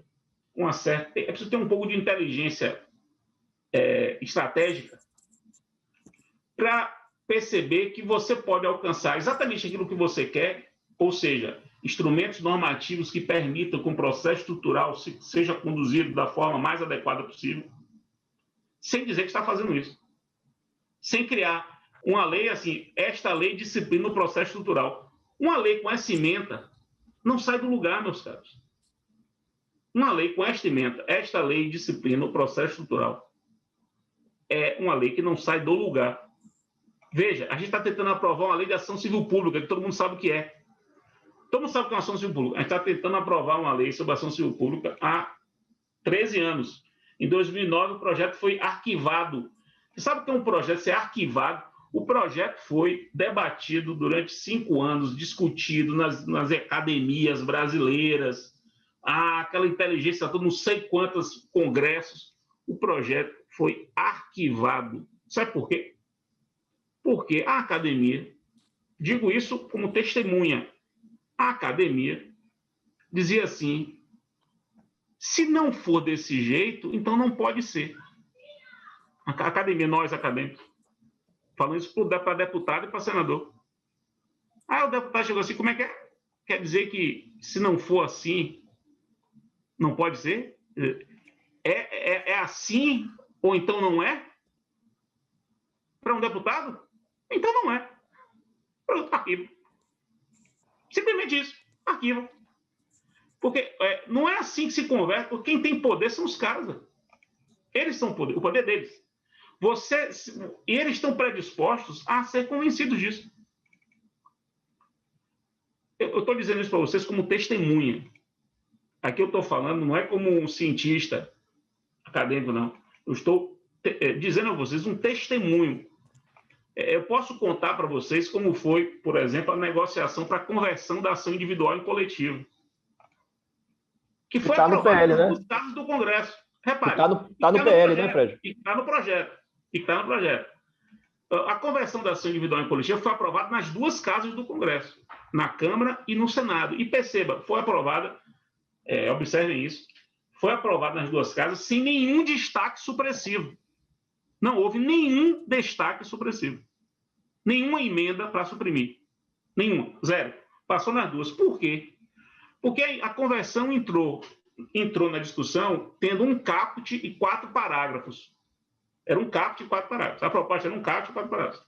preciso ter um pouco de inteligência estratégica para perceber que você pode alcançar exatamente aquilo que você quer, ou seja, instrumentos normativos que permitam que um processo estrutural seja conduzido da forma mais adequada possível, sem dizer que está fazendo isso. Sem criar uma lei assim, esta lei disciplina o processo estrutural. Uma lei com essa ementa não sai do lugar, meus caros. Uma lei com esta ementa, esta lei disciplina o processo estrutural. é uma lei que não sai do lugar. Veja, a gente está tentando aprovar uma lei de ação civil pública, que todo mundo sabe o que é. Todo mundo sabe o que é uma ação civil pública. A gente está tentando aprovar uma lei sobre ação civil pública há 13 anos. Em 2009, o projeto foi arquivado. Você sabe o que é um projeto ser arquivado? O projeto foi debatido durante 5 anos, discutido nas academias brasileiras, aquela inteligência toda, não sei quantos congressos. O projeto foi arquivado. Sabe por quê? Porque a academia, digo isso como testemunha, a academia dizia assim: se não for desse jeito, então não pode ser. A academia, nós acadêmicos, falando isso para deputado e para senador. Aí o deputado chegou assim: como é que é? Quer dizer que se não for assim, não pode ser? É assim ou então não é? Para um deputado? Então não é. Pronto, arquivo. Simplesmente isso, arquivo. Porque não é assim que se conversa, porque quem tem poder são os caras. Eles são o poder deles. E eles estão predispostos a ser convencidos disso. Eu estou dizendo isso para vocês como testemunha. Aqui eu estou falando, não é como um cientista acadêmico, não. Eu estou dizendo a vocês um testemunho. Eu posso contar para vocês como foi, por exemplo, a negociação para a conversão da ação individual em coletivo. Que foi aprovado nos casos do Congresso. Repare. Está no PL, né, Fred? E está no projeto. A conversão da ação individual em coletivo foi aprovada nas 2 casas do Congresso, na Câmara e no Senado. E perceba, foi aprovada, observem isso, foi aprovada nas 2 casas sem nenhum destaque supressivo. Não houve nenhum destaque supressivo. Nenhuma emenda para suprimir. Nenhuma. 0. Passou nas 2. Por quê? Porque a conversão entrou na discussão tendo um caput e 4 parágrafos. Era um caput e 4 parágrafos. A proposta era um caput e 4 parágrafos.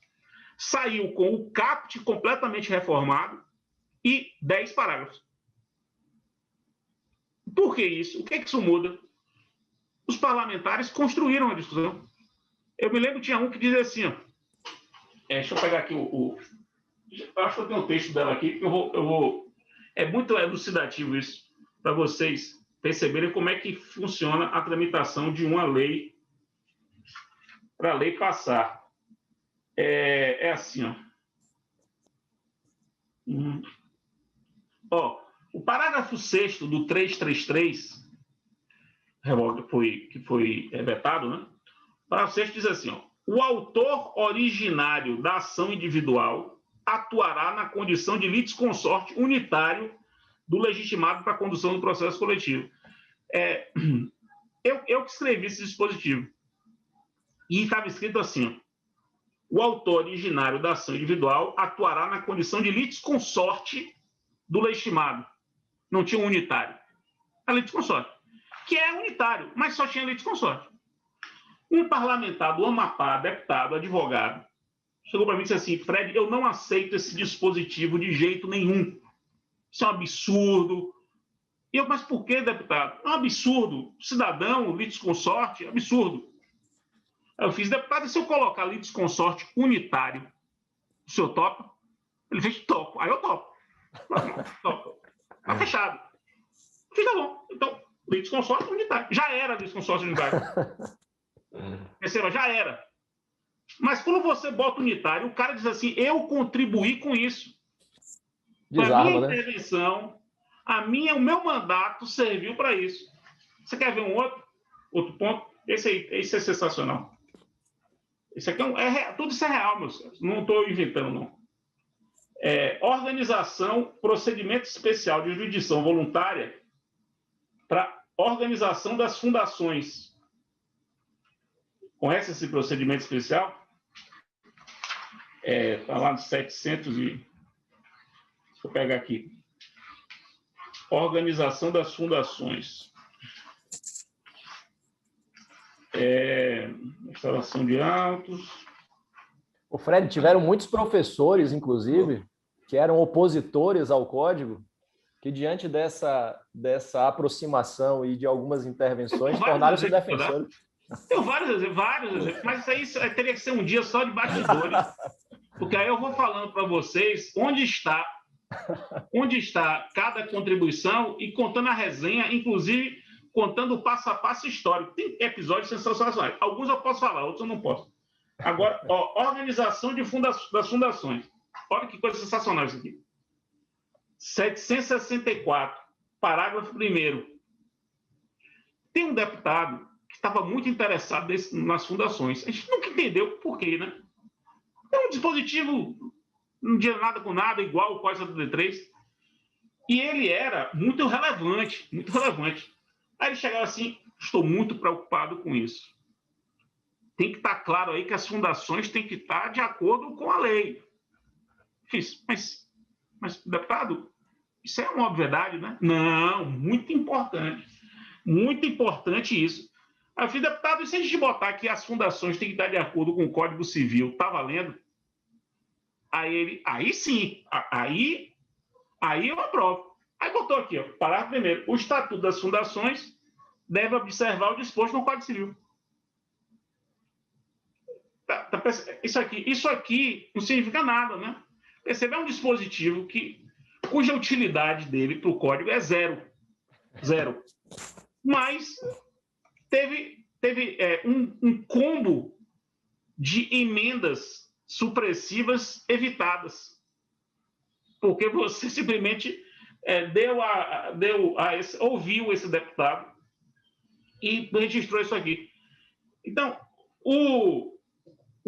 Saiu com o caput completamente reformado e 10 parágrafos. Por que isso? O que isso muda? Os parlamentares construíram a discussão. Eu me lembro que tinha um que dizia assim, deixa eu pegar aqui eu acho que eu tenho um texto dela aqui, que eu vou é muito elucidativo isso, para vocês perceberem como é que funciona a tramitação de uma lei para a lei passar. É assim, o parágrafo 6º do 333, que foi vetado, né? O parágrafo 6º diz assim, o autor originário da ação individual atuará na condição de litisconsorte unitário do legitimado para a condução do processo coletivo. Eu que escrevi esse dispositivo. E estava escrito assim, o autor originário da ação individual atuará na condição de litisconsorte do legitimado. Não tinha um unitário. Era litisconsorte. Que é unitário, mas só tinha litisconsorte. Um parlamentar do Amapá, deputado, advogado, chegou para mim e disse assim, Fred, eu não aceito esse dispositivo de jeito nenhum. Isso é um absurdo. Mas por que, deputado? É um absurdo. Cidadão, litisconsorte, absurdo. Aí eu fiz, deputado, e se eu colocar litisconsorte unitário, o senhor topa? Ele fez, topo. Aí eu topo. Topo. Tá fechado. Eu fiz, tá bom. Então, litisconsorte unitário. Já era litisconsorte unitário. Perceba, já era. Mas quando você bota unitário, o cara diz assim, eu contribuí com isso. Desarma, a minha intervenção, o meu mandato serviu para isso. Você quer ver um outro ponto? Esse é sensacional. Esse aqui tudo isso é real, meus senhores. Não estou inventando, não. Organização, procedimento especial de jurisdição voluntária para organização das fundações. Conhece esse procedimento especial? Está lá no 700 e... Deixa eu pegar aqui. Organização das fundações. Instalação de autos. O Fred, tiveram muitos professores, inclusive, que eram opositores ao código, que diante dessa aproximação e de algumas intervenções tornaram-se defensores. Tenho vários exemplos, mas isso aí teria que ser um dia só de bastidores, porque aí eu vou falando para vocês onde está cada contribuição e contando a resenha, inclusive contando o passo a passo histórico. Tem episódios sensacionais. Alguns eu posso falar, outros eu não posso. Agora, organização das fundações. Olha que coisa sensacional isso aqui. 764, parágrafo 1º. Tem um deputado que estava muito interessado nas fundações. A gente nunca entendeu por quê, né? É um dispositivo, não tinha nada com nada, igual o Código 73. E ele era muito relevante, muito relevante. Aí ele chegava assim, estou muito preocupado com isso. Tem que estar claro aí que as fundações têm que estar de acordo com a lei. Fiz, mas deputado, isso é uma obviedade, né? Não, muito importante isso. Aí eu fiz, deputado, e se a gente botar que as fundações têm que estar de acordo com o Código Civil, tá valendo? Aí sim, aí eu aprovo. Aí botou aqui, parágrafo 1º, o Estatuto das Fundações deve observar o disposto no Código Civil. Isso aqui não significa nada, né? Perceber um dispositivo cuja utilidade dele para o código é zero. Mas teve um combo de emendas supressivas evitadas, porque você simplesmente ouviu esse deputado e registrou isso aqui. Então, o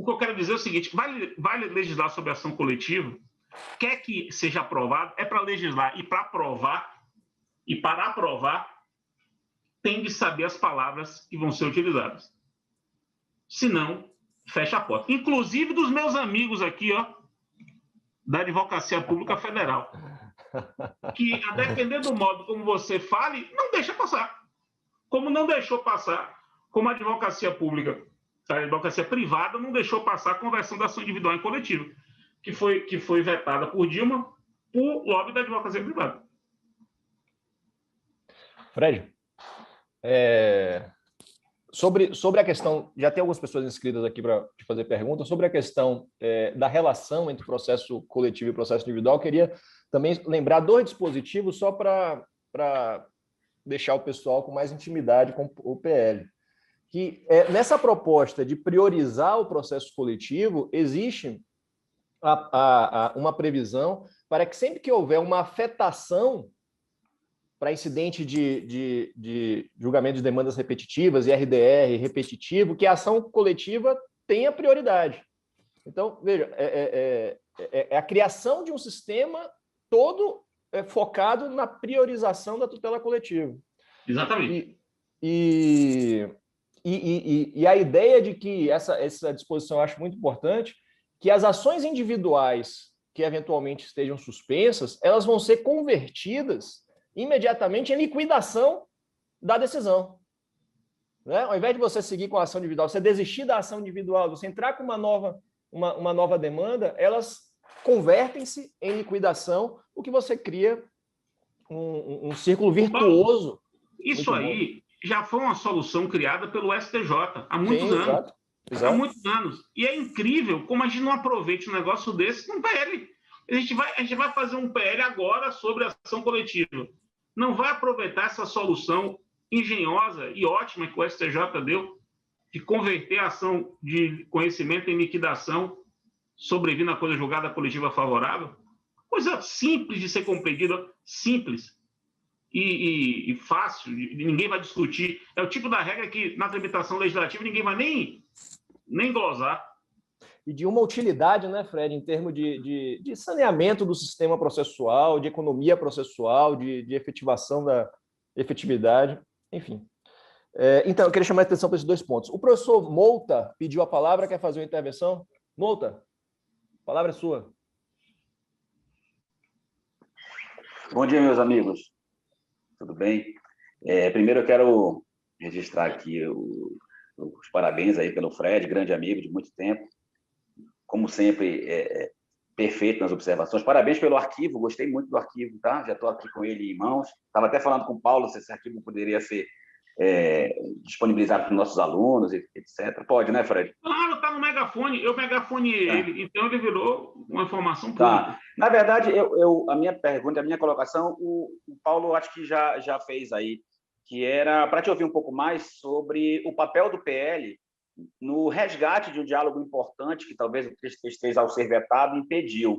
que eu quero dizer é o seguinte: vale legislar sobre ação coletiva, quer que seja aprovado, é para legislar, e para aprovar, tem de saber as palavras que vão ser utilizadas. Senão, fecha a porta. Inclusive dos meus amigos aqui, da Advocacia Pública Federal, que, a depender do modo como você fale, não deixa passar. Como não deixou passar, como a advocacia pública, a advocacia privada não deixou passar a conversão da ação individual em coletiva, que foi vetada por Dilma por lobby da advocacia privada. Fred, sobre a questão, já tem algumas pessoas inscritas aqui para te fazer perguntas, sobre a questão da relação entre processo coletivo e processo individual, eu queria também lembrar 2 dispositivos só para deixar o pessoal com mais intimidade com o PL. Que nessa proposta de priorizar o processo coletivo, existe uma previsão para que sempre que houver uma afetação para incidente de julgamento de demandas repetitivas e RDR repetitivo, que a ação coletiva tenha prioridade. Então, veja, a criação de um sistema todo focado na priorização da tutela coletiva. Exatamente. E a ideia de que essa disposição eu acho muito importante, que as ações individuais que eventualmente estejam suspensas, elas vão ser convertidas imediatamente em liquidação da decisão. Né? Ao invés de você seguir com a ação individual, você desistir da ação individual, você entrar com uma nova demanda, elas convertem-se em liquidação, o que você cria um círculo virtuoso. Isso aí já foi uma solução criada pelo STJ há muitos anos. Exato. Há muitos anos. E é incrível como a gente não aproveita um negócio desse num PL. A gente vai fazer um PL agora sobre a ação coletiva. Não vai aproveitar essa solução engenhosa e ótima que o STJ deu de converter a ação de conhecimento em liquidação, sobrevindo a coisa julgada coletiva favorável. Coisa simples de ser compreendida, simples. E fácil, ninguém vai discutir. É o tipo da regra que, na tramitação legislativa, ninguém vai nem glosar. E de uma utilidade, né, Fred, em termos de saneamento do sistema processual, de economia processual, de efetivação da efetividade, enfim. Então, eu queria chamar a atenção para esses 2 pontos. O professor Mouta pediu a palavra, quer fazer uma intervenção? Mouta, a palavra é sua. Bom dia, meus amigos. Tudo bem? Primeiro eu quero registrar aqui os parabéns aí pelo Fred, grande amigo de muito tempo. Como sempre, perfeito nas observações. Parabéns pelo arquivo, gostei muito do arquivo, tá? Já estou aqui com ele em mãos. Estava até falando com o Paulo se esse arquivo poderia ser disponibilizar para os nossos alunos, etc. Pode, né, Fred? Claro, está no megafone. Eu megafoneei ele, então ele virou uma informação pública. Tá. Na verdade, a minha pergunta, a minha colocação, o Paulo acho que já fez aí, que era para te ouvir um pouco mais sobre o papel do PL no resgate de um diálogo importante que talvez o 333, ao ser vetado, impediu,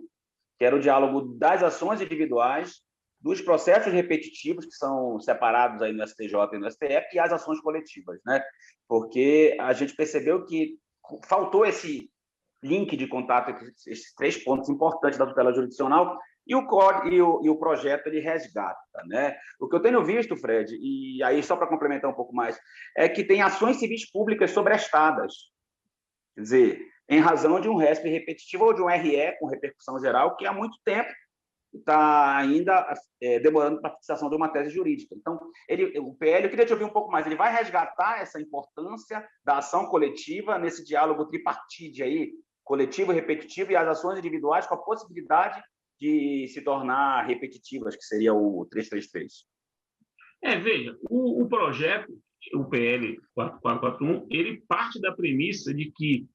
que era o diálogo das ações individuais, dos processos repetitivos, que são separados aí no STJ e no STF, e as ações coletivas, né? Porque a gente percebeu que faltou esse link de contato entre esses 3 pontos importantes da tutela jurisdicional, e o projeto ele resgata, né? O que eu tenho visto, Fred, e aí só para complementar um pouco mais, é que tem ações civis públicas sobrestadas. Quer dizer, em razão de um RESP repetitivo ou de um RE com repercussão geral, que há muito tempo está ainda demorando para a fixação de uma tese jurídica. Então, o PL, eu queria te ouvir um pouco mais, ele vai resgatar essa importância da ação coletiva nesse diálogo tripartite aí, coletivo, repetitivo, e as ações individuais com a possibilidade de se tornar repetitivas, que seria o 333. Veja, o projeto, o PL 4441, ele parte da premissa de que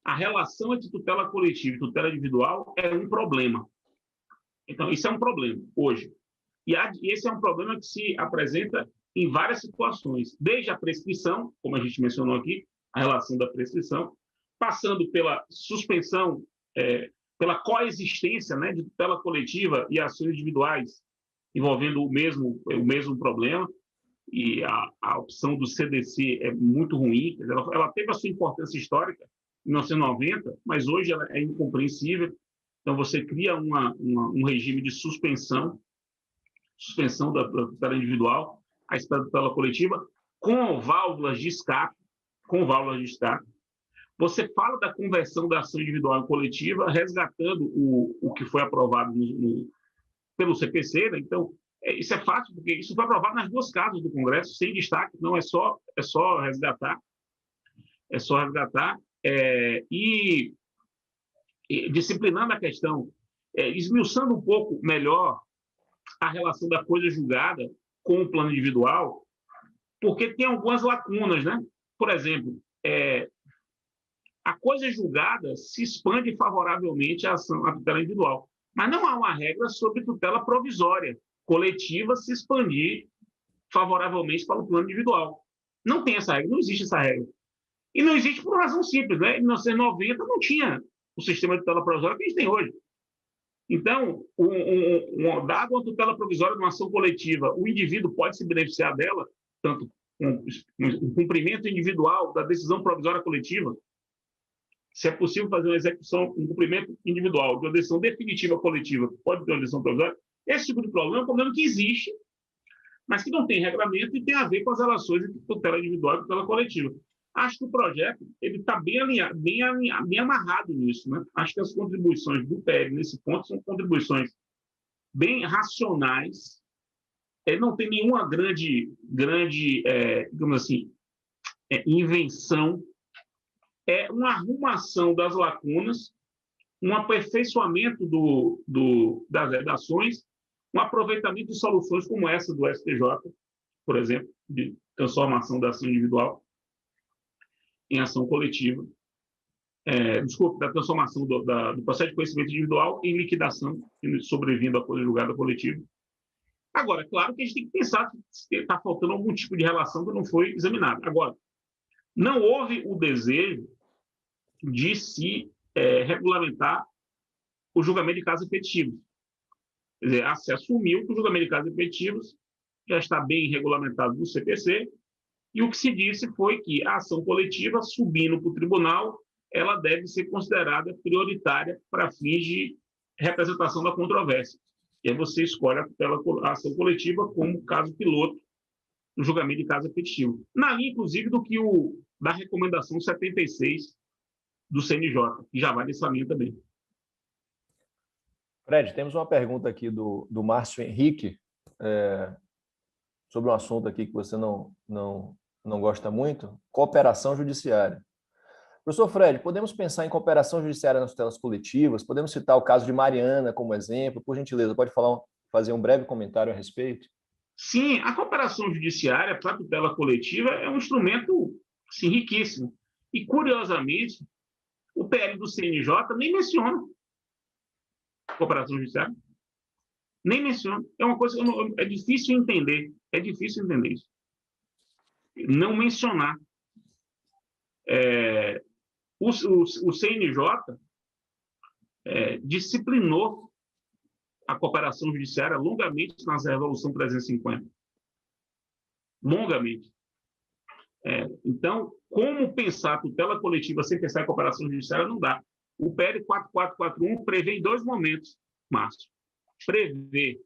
a relação entre tutela coletiva e tutela individual é um problema. Então, isso é um problema hoje. E esse é um problema que se apresenta em várias situações, desde a prescrição, como a gente mencionou aqui, a relação da prescrição, passando pela suspensão, pela coexistência, né, de tutela coletiva e ações individuais envolvendo o mesmo problema, e a opção do CDC é muito ruim, ela teve a sua importância histórica em 1990, mas hoje ela é incompreensível. Então, você cria um regime de suspensão da tutela individual, a espera da tutela coletiva, com válvulas de escape. Você fala da conversão da ação individual em coletiva, resgatando o que foi aprovado pelo CPC, né? Então, isso é fácil, porque isso foi aprovado nas 2 casas do Congresso, sem destaque, não é só resgatar. E disciplinando a questão, esmiuçando um pouco melhor a relação da coisa julgada com o plano individual, porque tem algumas lacunas, né? Por exemplo, a coisa julgada se expande favoravelmente à tutela individual, mas não há uma regra sobre tutela provisória coletiva se expandir favoravelmente para o plano individual. Não tem essa regra, não existe essa regra. E não existe por uma razão simples, né? Em 1990 não tinha o sistema de tutela provisória que a gente tem hoje. Então, dado uma tutela provisória de uma ação coletiva, o indivíduo pode se beneficiar dela, tanto com o cumprimento individual da decisão provisória coletiva, se é possível fazer um cumprimento individual de uma decisão definitiva coletiva, pode ter uma decisão provisória. Esse tipo de problema é um problema que existe, mas que não tem regramento e tem a ver com as relações entre tutela individual e tutela coletiva. Acho que o projeto está bem alinhado, bem amarrado nisso, né? Acho que as contribuições do PL nesse ponto são contribuições bem racionais. Não tem nenhuma grande digamos assim, invenção. É uma arrumação das lacunas, um aperfeiçoamento das redações, um aproveitamento de soluções como essa do STJ, por exemplo, de transformação da ação individual em ação coletiva, da transformação do processo de conhecimento individual em liquidação, sobrevindo à coisa julgada coletiva. Agora, claro que a gente tem que pensar se está faltando algum tipo de relação que não foi examinada. Agora, não houve o desejo de se regulamentar o julgamento de casos efetivos. Quer dizer, se assumiu que o julgamento de casos efetivos já está bem regulamentado no CPC, e o que se disse foi que a ação coletiva, subindo para o tribunal, ela deve ser considerada prioritária para fins de representação da controvérsia. E aí você escolhe a ação coletiva como caso piloto do julgamento de caso efetivo. Na linha, inclusive, da recomendação 76 do CNJ, que já vai nessa linha também. Fred, temos uma pergunta aqui do Márcio Henrique, sobre um assunto aqui que você não gosta muito, cooperação judiciária. Professor Fred, podemos pensar em cooperação judiciária nas tutelas coletivas? Podemos citar o caso de Mariana como exemplo? Por gentileza, pode fazer um breve comentário a respeito? Sim, a cooperação judiciária para a tutela coletiva é um instrumento, sim, riquíssimo. E, curiosamente, o PL do CNJ nem menciona cooperação judiciária. Nem menciona. É uma coisa é difícil entender. É difícil entender isso. Não mencionar. O CNJ disciplinou a cooperação judiciária longamente na Resolução 350. Longamente. Então, como pensar a tutela coletiva sem pensar em cooperação judiciária não dá. O PL 4441 prevê em 2 momentos, Márcio. Prevê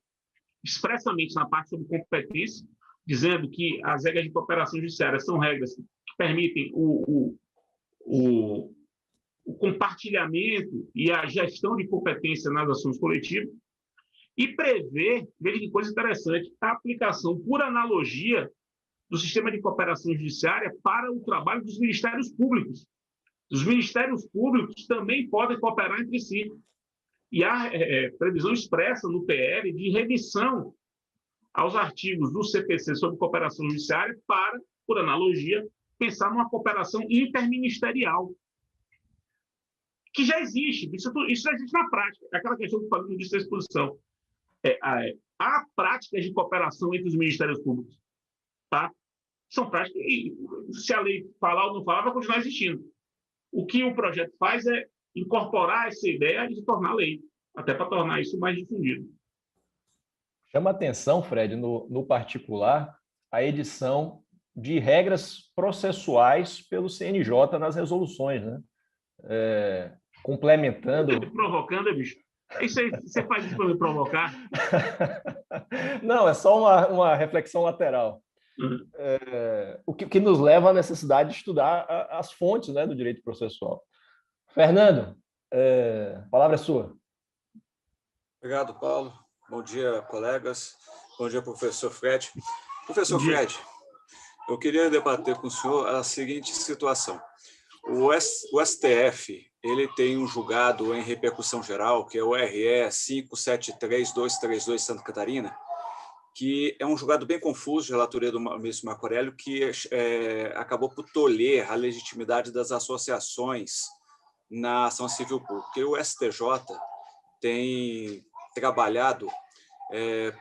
expressamente na parte sobre competência, dizendo que as regras de cooperação judiciária são regras que permitem o compartilhamento e a gestão de competência nas ações coletivas, e prevê, veja que coisa interessante, a aplicação por analogia do sistema de cooperação judiciária para o trabalho dos ministérios públicos. Os ministérios públicos também podem cooperar entre si. E há previsão expressa no PL de remissão aos artigos do CPC sobre cooperação judiciária para, por analogia, pensar numa cooperação interministerial, que já existe. Isso já existe na prática. É aquela questão que eu falei no início da exposição. Há práticas de cooperação entre os ministérios públicos. Tá? São práticas, e se a lei falar ou não falar, vai continuar existindo. O que o projeto faz é incorporar essa ideia e se tornar lei, até para tornar isso mais difundido. Chama atenção, Fred, no particular, a edição de regras processuais pelo CNJ nas resoluções, né? Complementando... Provocando, bicho. Isso aí, você faz isso para me provocar? Não, é só uma reflexão lateral. O que nos leva à necessidade de estudar as fontes, né, do direito processual. Fernando, a palavra é sua. Obrigado, Paulo. Bom dia, colegas. Bom dia, professor Fred. Professor Fred, eu queria debater com o senhor a seguinte situação. O STF ele tem um julgado em repercussão geral, que é o RE 573-232 Santa Catarina, que é um julgado bem confuso de relatoria do ministro Marco Aurélio, que acabou por tolher a legitimidade das associações na ação civil pública. Porque o STJ tem trabalhado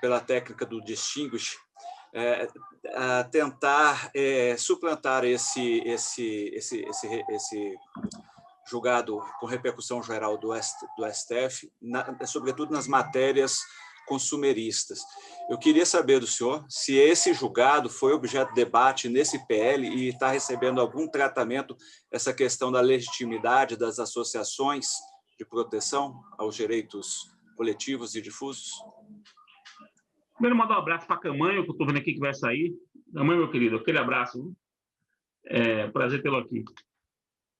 pela técnica do distinguish, a tentar suplantar esse julgado com repercussão geral do STF, sobretudo nas matérias consumeristas. Eu queria saber do senhor se esse julgado foi objeto de debate nesse PL e está recebendo algum tratamento essa questão da legitimidade das associações de proteção aos direitos coletivos e difusos. Primeiro, mandar um abraço para a Camanho, que eu estou vendo aqui que vai sair. Camanho, meu querido, aquele abraço. Prazer tê-lo aqui.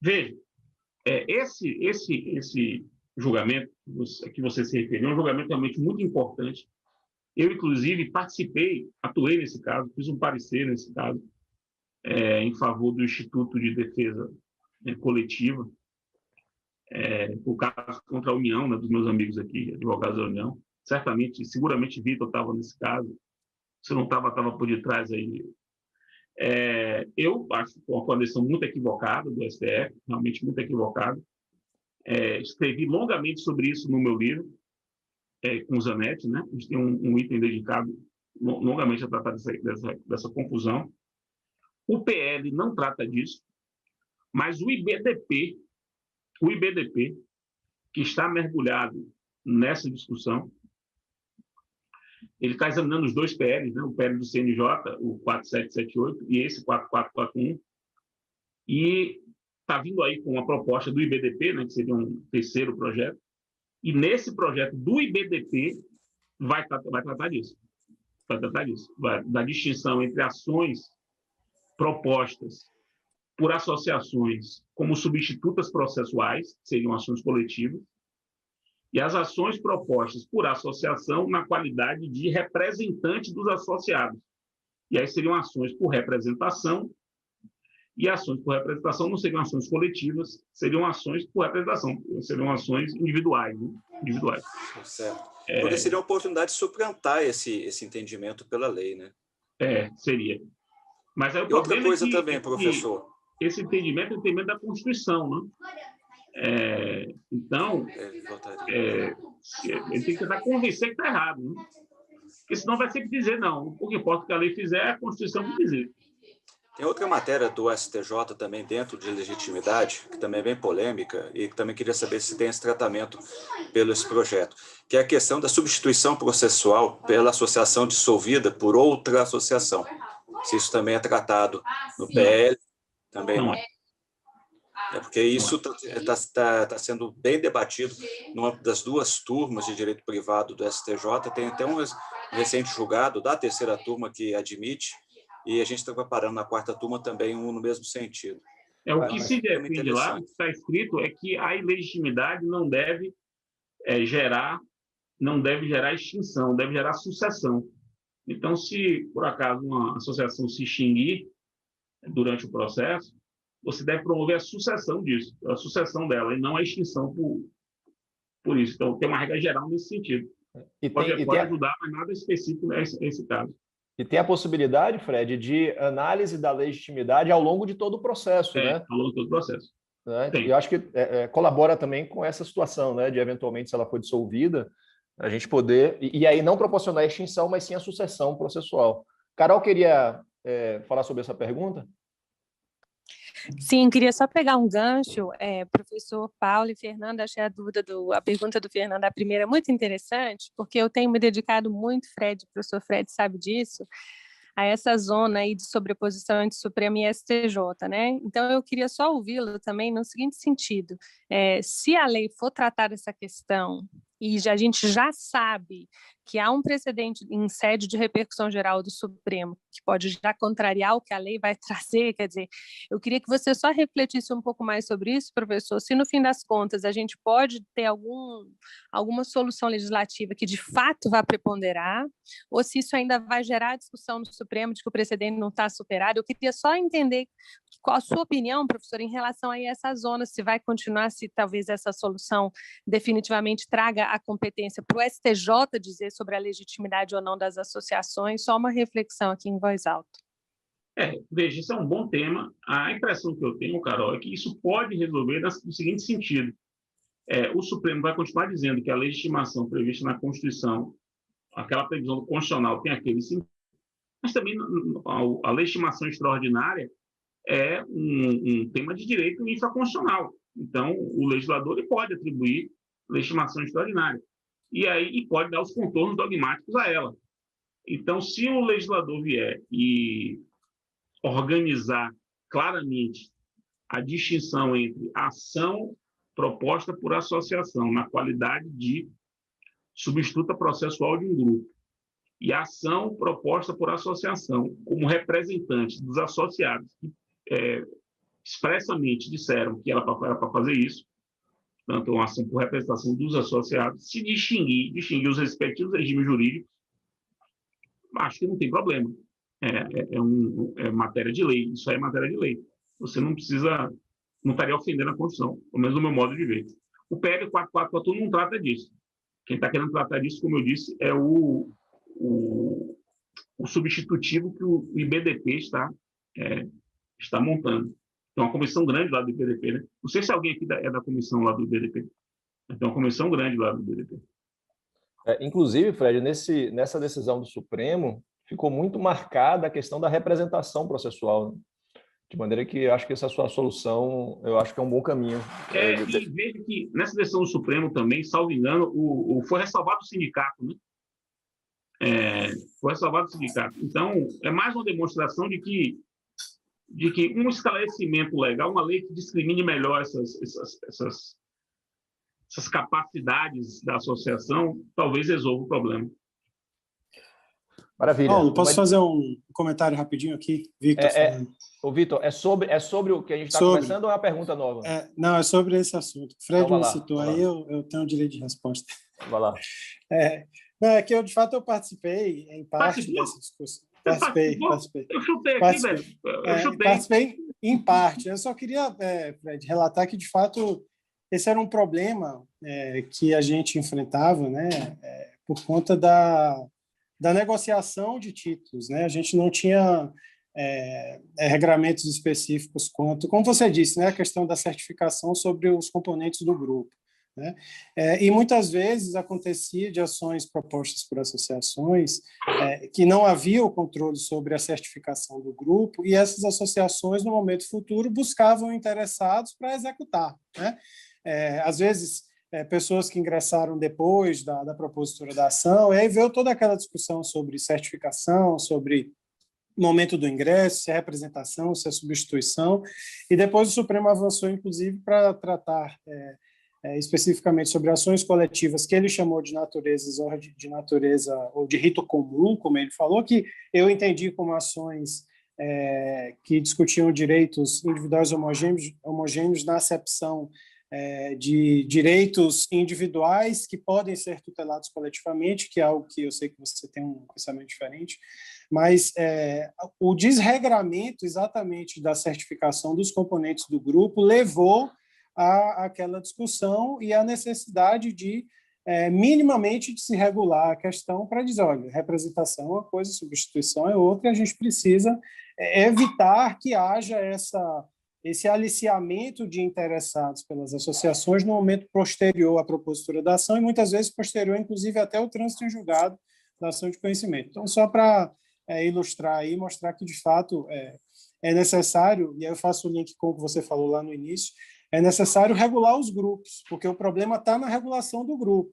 Veja, esse julgamento que você se referiu é um julgamento realmente muito importante. Eu, inclusive, atuei nesse caso, fiz um parecer nesse caso, em favor do Instituto de Defesa Coletiva, o caso contra a União, né, dos meus amigos aqui, advogados da União. Seguramente, Vitor estava nesse caso. Se não estava por detrás aí. Eu acho que foi uma condição muito equivocada do STF, realmente muito equivocada. Escrevi longamente sobre isso no meu livro, com o Zanetti, né? A gente tem um item dedicado longamente a tratar dessa confusão. O PL não trata disso, mas o IBDP, que está mergulhado nessa discussão, ele está examinando os 2 PLs, né? O PL do CNJ, o 4778, e esse 4441, e está vindo aí com uma proposta do IBDP, né, que seria um terceiro projeto, e nesse projeto do IBDP vai tratar disso. Da distinção entre ações propostas por associações como substitutas processuais, que seriam ações coletivas, e as ações propostas por associação na qualidade de representante dos associados. E aí seriam ações por representação, e ações por representação não seriam ações coletivas, seriam ações por representação, seriam ações individuais. Né? Individuais. Certo. Porque seria uma oportunidade de suplantar esse entendimento pela lei, né? Seria. Mas aí o e outra problema coisa é que, também, professor. Esse entendimento é o entendimento da Constituição, né? Então, ele tem que tentar convencer que está errado, né? Porque senão vai sempre dizer não. O que importa que a lei fizer é a Constituição que dizer. Tem outra matéria do STJ também dentro de legitimidade, que também é bem polêmica, e também queria saber se tem esse tratamento pelo esse projeto, que é a questão da substituição processual pela associação dissolvida por outra associação. Se isso também é tratado no PL, também não. Porque isso está sendo bem debatido numa das duas turmas de direito privado do STJ. Tem até um recente julgado da terceira turma que admite, e a gente está preparando na quarta turma também um no mesmo sentido. O que se defende lá, o que está escrito, é que a ilegitimidade não deve gerar extinção, deve gerar sucessão. Então, se por acaso uma associação se extinguir durante o processo, você deve promover a sucessão disso, a sucessão dela, e não a extinção por isso. Então, tem uma regra geral nesse sentido. Pode ajudar, mas nada específico nesse caso. E tem a possibilidade, Fred, de análise da legitimidade ao longo de todo o processo, né? Ao longo de todo o processo. E eu acho que colabora também com essa situação, né? De, eventualmente, se ela for dissolvida, a gente poder... E aí não proporcionar a extinção, mas sim a sucessão processual. Carol queria falar sobre essa pergunta? Sim, queria só pegar um gancho, professor Paulo e Fernando, achei a pergunta do Fernando, a primeira, muito interessante, porque eu tenho me dedicado muito, o professor Fred sabe disso, a essa zona aí de sobreposição entre Supremo e STJ, né? Então, eu queria só ouvi-lo também no seguinte sentido, se a lei for tratar essa questão, e a gente já sabe que há um precedente em sede de repercussão geral do Supremo, que pode já contrariar o que a lei vai trazer, quer dizer, eu queria que você só refletisse um pouco mais sobre isso, professor, se no fim das contas a gente pode ter alguma solução legislativa que de fato vá preponderar, ou se isso ainda vai gerar discussão no Supremo de que o precedente não está superado. Eu queria só entender qual a sua opinião, professor, em relação a essa zona, se vai continuar, se talvez essa solução definitivamente traga a competência para o STJ dizer sobre a legitimidade ou não das associações. Só uma reflexão aqui em voz alta. Veja, isso é um bom tema. A impressão que eu tenho, Carol, é que isso pode resolver no seguinte sentido. O Supremo vai continuar dizendo que a legitimação prevista na Constituição, aquela previsão constitucional tem aquele sentido, mas também a legitimação extraordinária é um tema de direito infraconstitucional. Então, o legislador ele pode atribuir legitimação extraordinária e pode dar os contornos dogmáticos a ela. Então, se o legislador vier e organizar claramente a distinção entre ação proposta por associação na qualidade de substituta processual de um grupo e a ação proposta por associação como representante dos associados que expressamente disseram que era para fazer isso, portanto, uma ação por representação dos associados, se distinguir os respectivos regimes jurídicos, acho que não tem problema. É matéria de lei, isso aí é matéria de lei. Você não estaria ofendendo a Constituição, pelo menos no meu modo de ver. O PL 444 não trata disso. Quem está querendo tratar disso, como eu disse, é o substitutivo que o IBDP está montando. Tem uma comissão grande lá do IBDP, né? Não sei se alguém aqui é da comissão lá do IBDP. Tem uma comissão grande lá do IBDP. Inclusive, Fred, nessa decisão do Supremo, ficou muito marcada a questão da representação processual, né? De maneira que eu acho que essa sua solução, eu acho que é um bom caminho. E veja que nessa decisão do Supremo também, salvo engano, foi ressalvado o sindicato, né? Foi ressalvado o sindicato. Então, é mais uma demonstração de que um esclarecimento legal, uma lei que discrimine melhor essas capacidades da associação, talvez resolva o problema. Maravilha. Paulo, posso fazer um comentário rapidinho aqui? Victor. Ô, Victor, é sobre o que a gente está conversando ou é uma pergunta nova? Não, é sobre esse assunto. O Fred me citou aí, lá. Eu tenho o direito de resposta. Vai lá. É que de fato, eu participei em parte dessa discussão. Participei. Eu chutei aqui, velho. Participei em parte. Eu só queria, Fred, relatar que, de fato, esse era um problema que a gente enfrentava, né? por conta da negociação de títulos, né? A gente não tinha regramentos específicos quanto, como você disse, né, a questão da certificação sobre os componentes do grupo, né? E muitas vezes acontecia de ações propostas por associações que não havia o controle sobre a certificação do grupo, e essas associações, no momento futuro, buscavam interessados para executar, né? Às vezes, pessoas que ingressaram depois da propositura da ação, e aí veio toda aquela discussão sobre certificação, sobre momento do ingresso, se é representação, se é substituição, e depois o Supremo avançou, inclusive, para tratar especificamente sobre ações coletivas que ele chamou de natureza ou de rito comum, como ele falou, que eu entendi como ações que discutiam direitos individuais homogêneos na acepção de direitos individuais que podem ser tutelados coletivamente, que é algo que eu sei que você tem um pensamento diferente, mas o desregramento exatamente da certificação dos componentes do grupo levou àquela discussão e à necessidade de minimamente de se regular a questão para dizer, olha, representação é uma coisa, substituição é outra, e a gente precisa evitar que haja esse aliciamento de interessados pelas associações no momento posterior à propositura da ação e muitas vezes posterior, inclusive, até o trânsito em julgado da ação de conhecimento. Então, só para ilustrar aí, mostrar que, de fato, é necessário, e aí eu faço o link com o que você falou lá no início, é necessário regular os grupos, porque o problema está na regulação do grupo.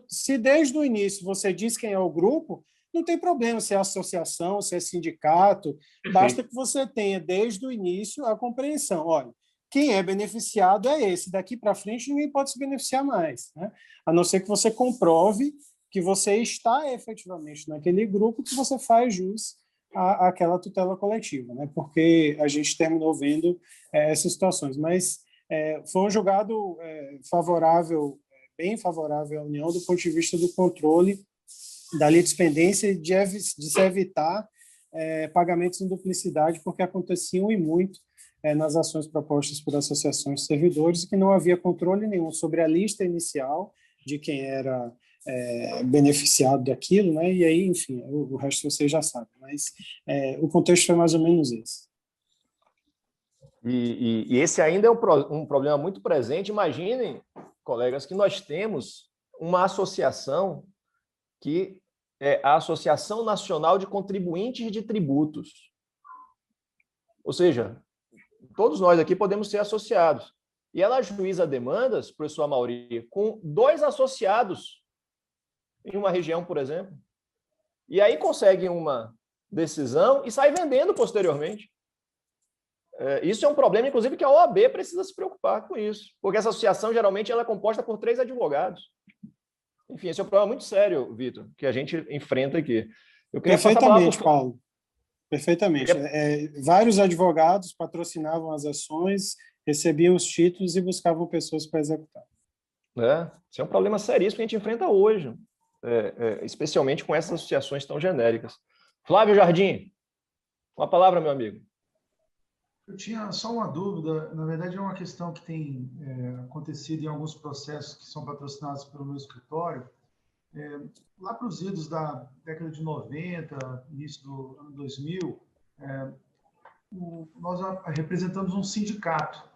Se desde o início você diz quem é o grupo, não tem problema se é associação, se é sindicato, basta que você tenha desde o início a compreensão. Olha, quem é beneficiado é esse, daqui para frente ninguém pode se beneficiar mais, né? A não ser que você comprove que você está efetivamente naquele grupo, que você faz jus àquela tutela coletiva, né? Porque a gente terminou vendo essas situações. Mas foi um julgado favorável, bem favorável à União do ponto de vista do controle da litispendência e de se evitar pagamentos em duplicidade, porque aconteciam e muito nas ações propostas por associações de servidores, e que não havia controle nenhum sobre a lista inicial de quem era beneficiado daquilo, né? E aí, enfim, o resto você já sabe, mas o contexto foi mais ou menos esse. E esse ainda é um problema muito presente. Imaginem, colegas, que nós temos uma associação que é a Associação Nacional de Contribuintes de Tributos. Ou seja, todos nós aqui podemos ser associados. E ela ajuiza demandas, professor Amaury, com 2 associados em uma região, por exemplo. E aí consegue uma decisão e sai vendendo posteriormente. Isso é um problema, inclusive, que a OAB precisa se preocupar com isso, porque essa associação, geralmente, ela é composta por 3 advogados. Enfim, esse é um problema muito sério, Vitor, que a gente enfrenta aqui. Eu queria Perfeitamente, Paulo. Perfeitamente. Vários advogados patrocinavam as ações, recebiam os títulos e buscavam pessoas para executar. Isso é um problema seríssimo que a gente enfrenta hoje, especialmente com essas associações tão genéricas. Flávio Jardim, uma palavra, meu amigo. Eu tinha só uma dúvida, na verdade é uma questão que tem acontecido em alguns processos que são patrocinados pelo meu escritório. Lá para os idos da década de 90, início do ano 2000, nós representamos um sindicato,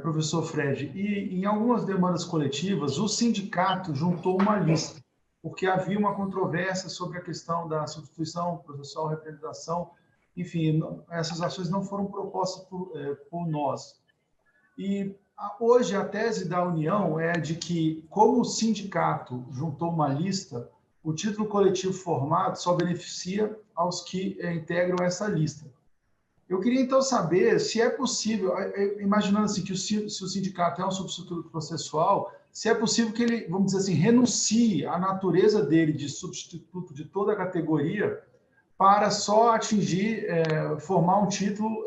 professor Fred, e em algumas demandas coletivas o sindicato juntou uma lista, porque havia uma controvérsia sobre a questão da substituição processual, representação. Enfim, essas ações não foram propostas por nós. E hoje a tese da União é de que, como o sindicato juntou uma lista, o título coletivo formado só beneficia aos que integram essa lista. Eu queria, então, saber se é possível, imaginando assim, que se o sindicato é um substituto processual, se é possível que ele, vamos dizer assim, renuncie à natureza dele de substituto de toda a categoria para só atingir, formar um título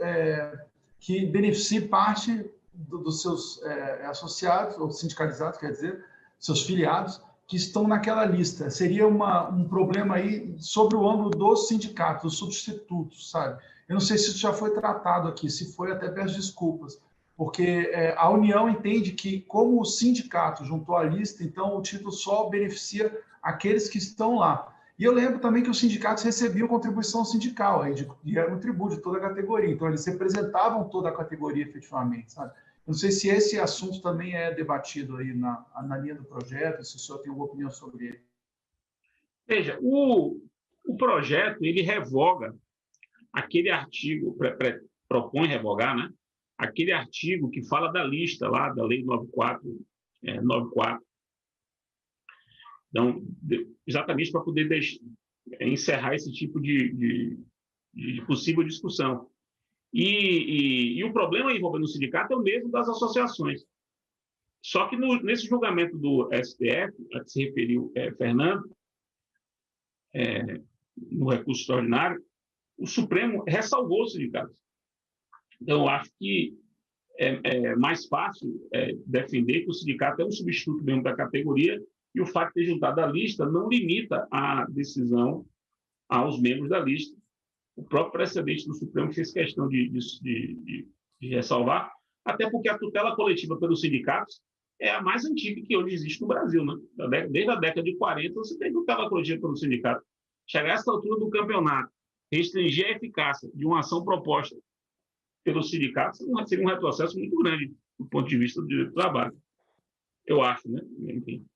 que beneficie parte dos seus associados, ou sindicalizados, quer dizer, seus filiados, que estão naquela lista. Seria um problema aí sobre o âmbito dos sindicatos, dos substitutos, sabe? Eu não sei se isso já foi tratado aqui, se foi, até peço desculpas, porque a União entende que, como o sindicato juntou a lista, então o título só beneficia aqueles que estão lá. E eu lembro também que os sindicatos recebiam contribuição sindical, e era um tributo de toda a categoria, então eles representavam toda a categoria efetivamente, sabe? Não sei se esse assunto também é debatido aí na linha do projeto, se o senhor tem alguma opinião sobre ele. Veja, o projeto, ele revoga aquele artigo, propõe revogar, né? Aquele artigo que fala da lista lá, da Lei 94. Então, exatamente para poder encerrar esse tipo de possível discussão. E o problema envolvendo o sindicato é o mesmo das associações. Só que nesse julgamento do STF, a que se referiu Fernando, no recurso extraordinário, o Supremo ressalvou os sindicatos. Então, eu acho que é mais fácil defender que o sindicato é um substituto mesmo da categoria, e o fato de ter juntado a lista não limita a decisão aos membros da lista. O próprio precedente do Supremo fez questão de ressalvar, até porque a tutela coletiva pelos sindicatos é a mais antiga que hoje existe no Brasil, né? Desde a década de 40, você tem tutela coletiva pelo sindicato. Chegar a essa altura do campeonato, restringir a eficácia de uma ação proposta pelos sindicatos seria um retrocesso muito grande do ponto de vista do direito do trabalho. Eu acho, né? Enfim.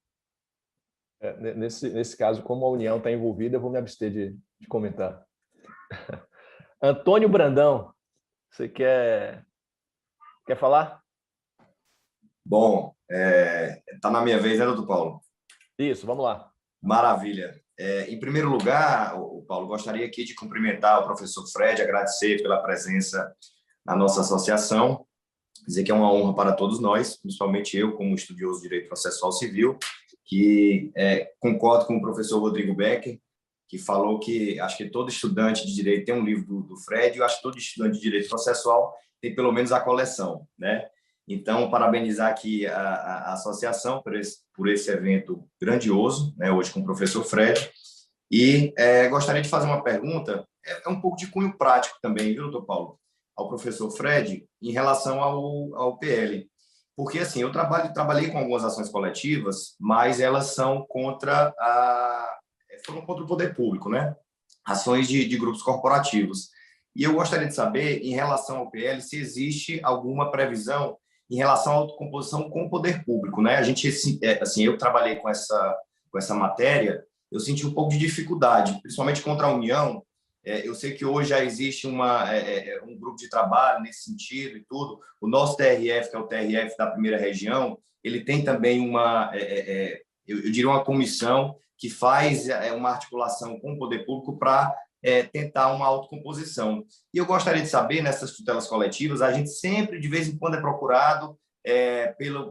Nesse caso, como a União está envolvida, eu vou me abster de comentar. Antônio Brandão, você quer falar? Bom, tá na minha vez, né, doutor Paulo? Isso, vamos lá. Maravilha. Em primeiro lugar, Paulo, gostaria aqui de cumprimentar o professor Fred, agradecer pela presença na nossa associação, dizer que é uma honra para todos nós, principalmente eu, como estudioso de Direito Processual Civil, que concordo com o professor Rodrigo Becker, que falou que acho que todo estudante de Direito tem um livro do Fred, e eu acho que todo estudante de Direito Processual tem pelo menos a coleção, né? Então, parabenizar aqui a associação por esse evento grandioso, né, hoje com o professor Fred, e gostaria de fazer uma pergunta, um pouco de cunho prático também, viu, doutor Paulo, ao professor Fred, em relação ao PL. Porque, assim, eu trabalhei com algumas ações coletivas, mas elas são foram contra o poder público, né? Ações de grupos corporativos. E eu gostaria de saber, em relação ao PL, se existe alguma previsão em relação à autocomposição com o poder público, né? Eu trabalhei com essa matéria, eu senti um pouco de dificuldade, principalmente contra a União. Eu sei que hoje já existe um grupo de trabalho nesse sentido e tudo. O nosso TRF, que é o TRF da primeira região, ele tem também eu diria uma comissão que faz uma articulação com o poder público para tentar uma autocomposição. E eu gostaria de saber, nessas tutelas coletivas, a gente sempre, de vez em quando, é procurado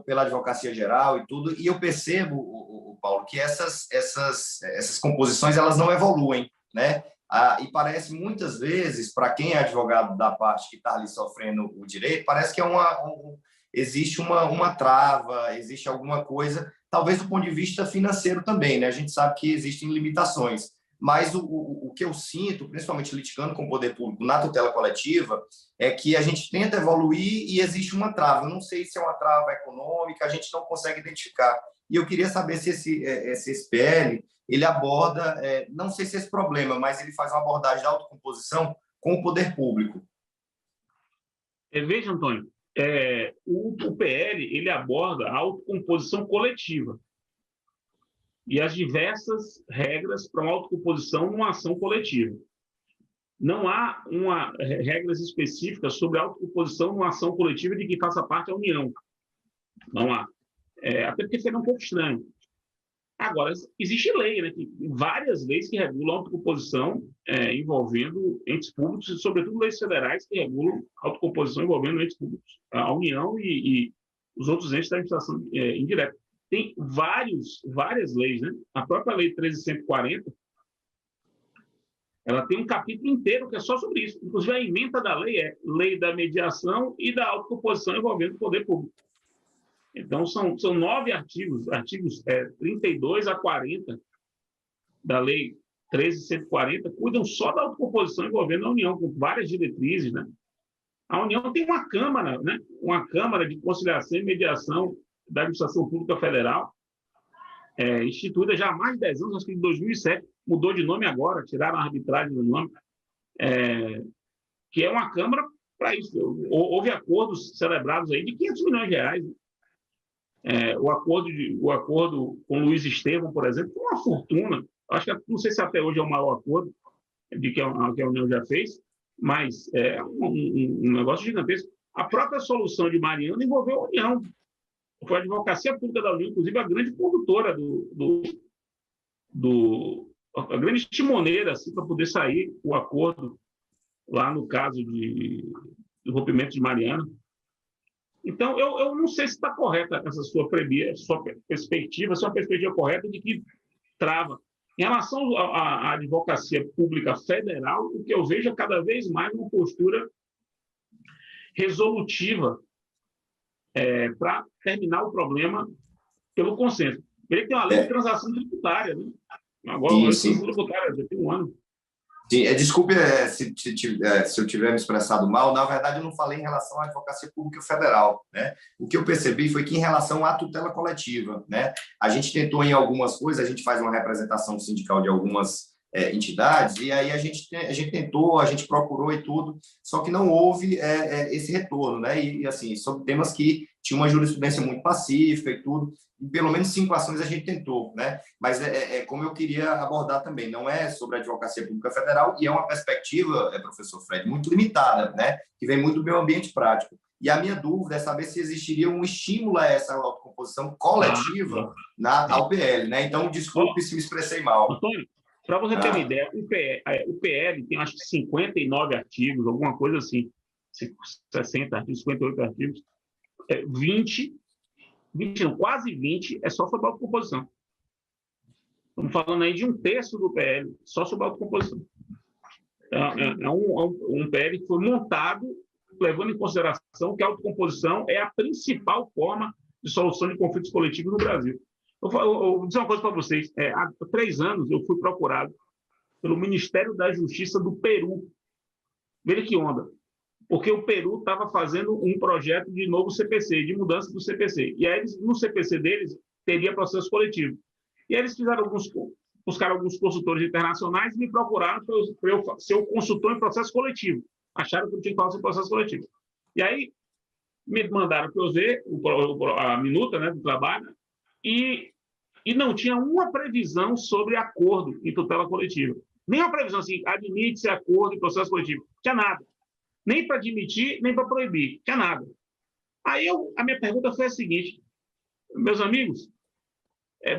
pela Advocacia Geral e tudo, e eu percebo, Paulo, que essas composições elas não evoluem, né? E parece, muitas vezes, para quem é advogado da parte que está ali sofrendo o direito, parece que existe uma trava, existe alguma coisa, talvez do ponto de vista financeiro também, né? A gente sabe que existem limitações, mas o que eu sinto, principalmente litigando com o poder público na tutela coletiva, é que a gente tenta evoluir e existe uma trava. Eu não sei se é uma trava econômica, a gente não consegue identificar. E eu queria saber se esse PL ele aborda, não sei se esse problema, mas ele faz uma abordagem da autocomposição com o poder público. Veja, Antônio, o PL ele aborda a autocomposição coletiva e as diversas regras para uma autocomposição numa ação coletiva. Não há regras específicas sobre a autocomposição numa ação coletiva de que faça parte a União. Não há. Até porque seria um pouco estranho. Agora, existe lei, né? Várias leis que regulam a autocomposição envolvendo entes públicos, e, sobretudo, leis federais que regulam a autocomposição envolvendo entes públicos, a União e os outros entes da administração indireta. Tem várias leis, né? A própria Lei 13.140, ela tem um capítulo inteiro que é só sobre isso. Inclusive, a ementa da lei é Lei da Mediação e da Autocomposição envolvendo o poder público. Então, são 9 artigos 32 a 40 da Lei 13.140, cuidam só da autocomposição envolvendo a União, com várias diretrizes, né? A União tem uma Câmara, né? Uma Câmara de Conciliação e Mediação da Administração Pública Federal, instituída já há mais de 10 anos, acho que em 2007, mudou de nome agora, tiraram a arbitragem do nome, que é uma Câmara para isso. Houve acordos celebrados aí de R$500 milhões. O acordo com Luiz Estevam, por exemplo, foi uma fortuna. Acho que, não sei se até hoje é o maior acordo que a União já fez, mas é um negócio gigantesco. A própria solução de Mariana envolveu a União. Foi a Advocacia Pública da União, inclusive, a grande condutora a grande timoneira assim, para poder sair o acordo lá no caso do rompimento de Mariana. Então, eu não sei se está correta essa sua perspectiva, se é uma perspectiva correta de que trava. Em relação à advocacia pública federal, o que eu vejo é cada vez mais uma postura resolutiva para terminar o problema pelo consenso. Ele tem uma lei de transação tributária, né? Agora, a lei de transação tributária já tem um ano. Sim, desculpe se eu tiver me expressado mal. Na verdade, eu não falei em relação à advocacia pública federal, né? O que eu percebi foi que em relação à tutela coletiva, né? A gente tentou em algumas coisas, a gente faz uma representação sindical de algumas entidades, e aí a gente tentou, a gente procurou e tudo, só que não houve esse retorno, né? E assim, sobre temas que tinham uma jurisprudência muito pacífica e tudo, e pelo menos 5 ações a gente tentou, né? Mas como eu queria abordar também, não é sobre a advocacia pública federal, e é uma perspectiva, professor Fred, muito limitada, né? Que vem muito do meio ambiente prático. E a minha dúvida é saber se existiria um estímulo a essa autocomposição coletiva na UPL, né? Então, desculpe se me expressei mal. Antônio, para você ter uma ideia, o PL tem acho que 59 artigos, alguma coisa assim, 60 artigos, 58 artigos, quase 20 é só sobre autocomposição. Estamos falando aí de 1/3 do PL, só sobre autocomposição. É um PL que foi montado levando em consideração que a autocomposição é a principal forma de solução de conflitos coletivos no Brasil. Eu vou dizer uma coisa para vocês. Há 3 anos eu fui procurado pelo Ministério da Justiça do Peru. Veja que onda. Porque o Peru estava fazendo um projeto de novo CPC, de mudança do CPC. E aí, no CPC deles, teria processo coletivo. E aí eles buscaram alguns consultores internacionais e me procuraram para eu ser o consultor em processo coletivo. Acharam que eu tinha que falar sobre processo coletivo. E aí me mandaram para eu ver a minuta, né, do trabalho e não tinha uma previsão sobre acordo em tutela coletiva. Nem uma previsão assim, admite-se acordo em processo coletivo. Não tinha nada. Nem para admitir, nem para proibir. Não tinha nada. Aí a minha pergunta foi a seguinte, meus amigos,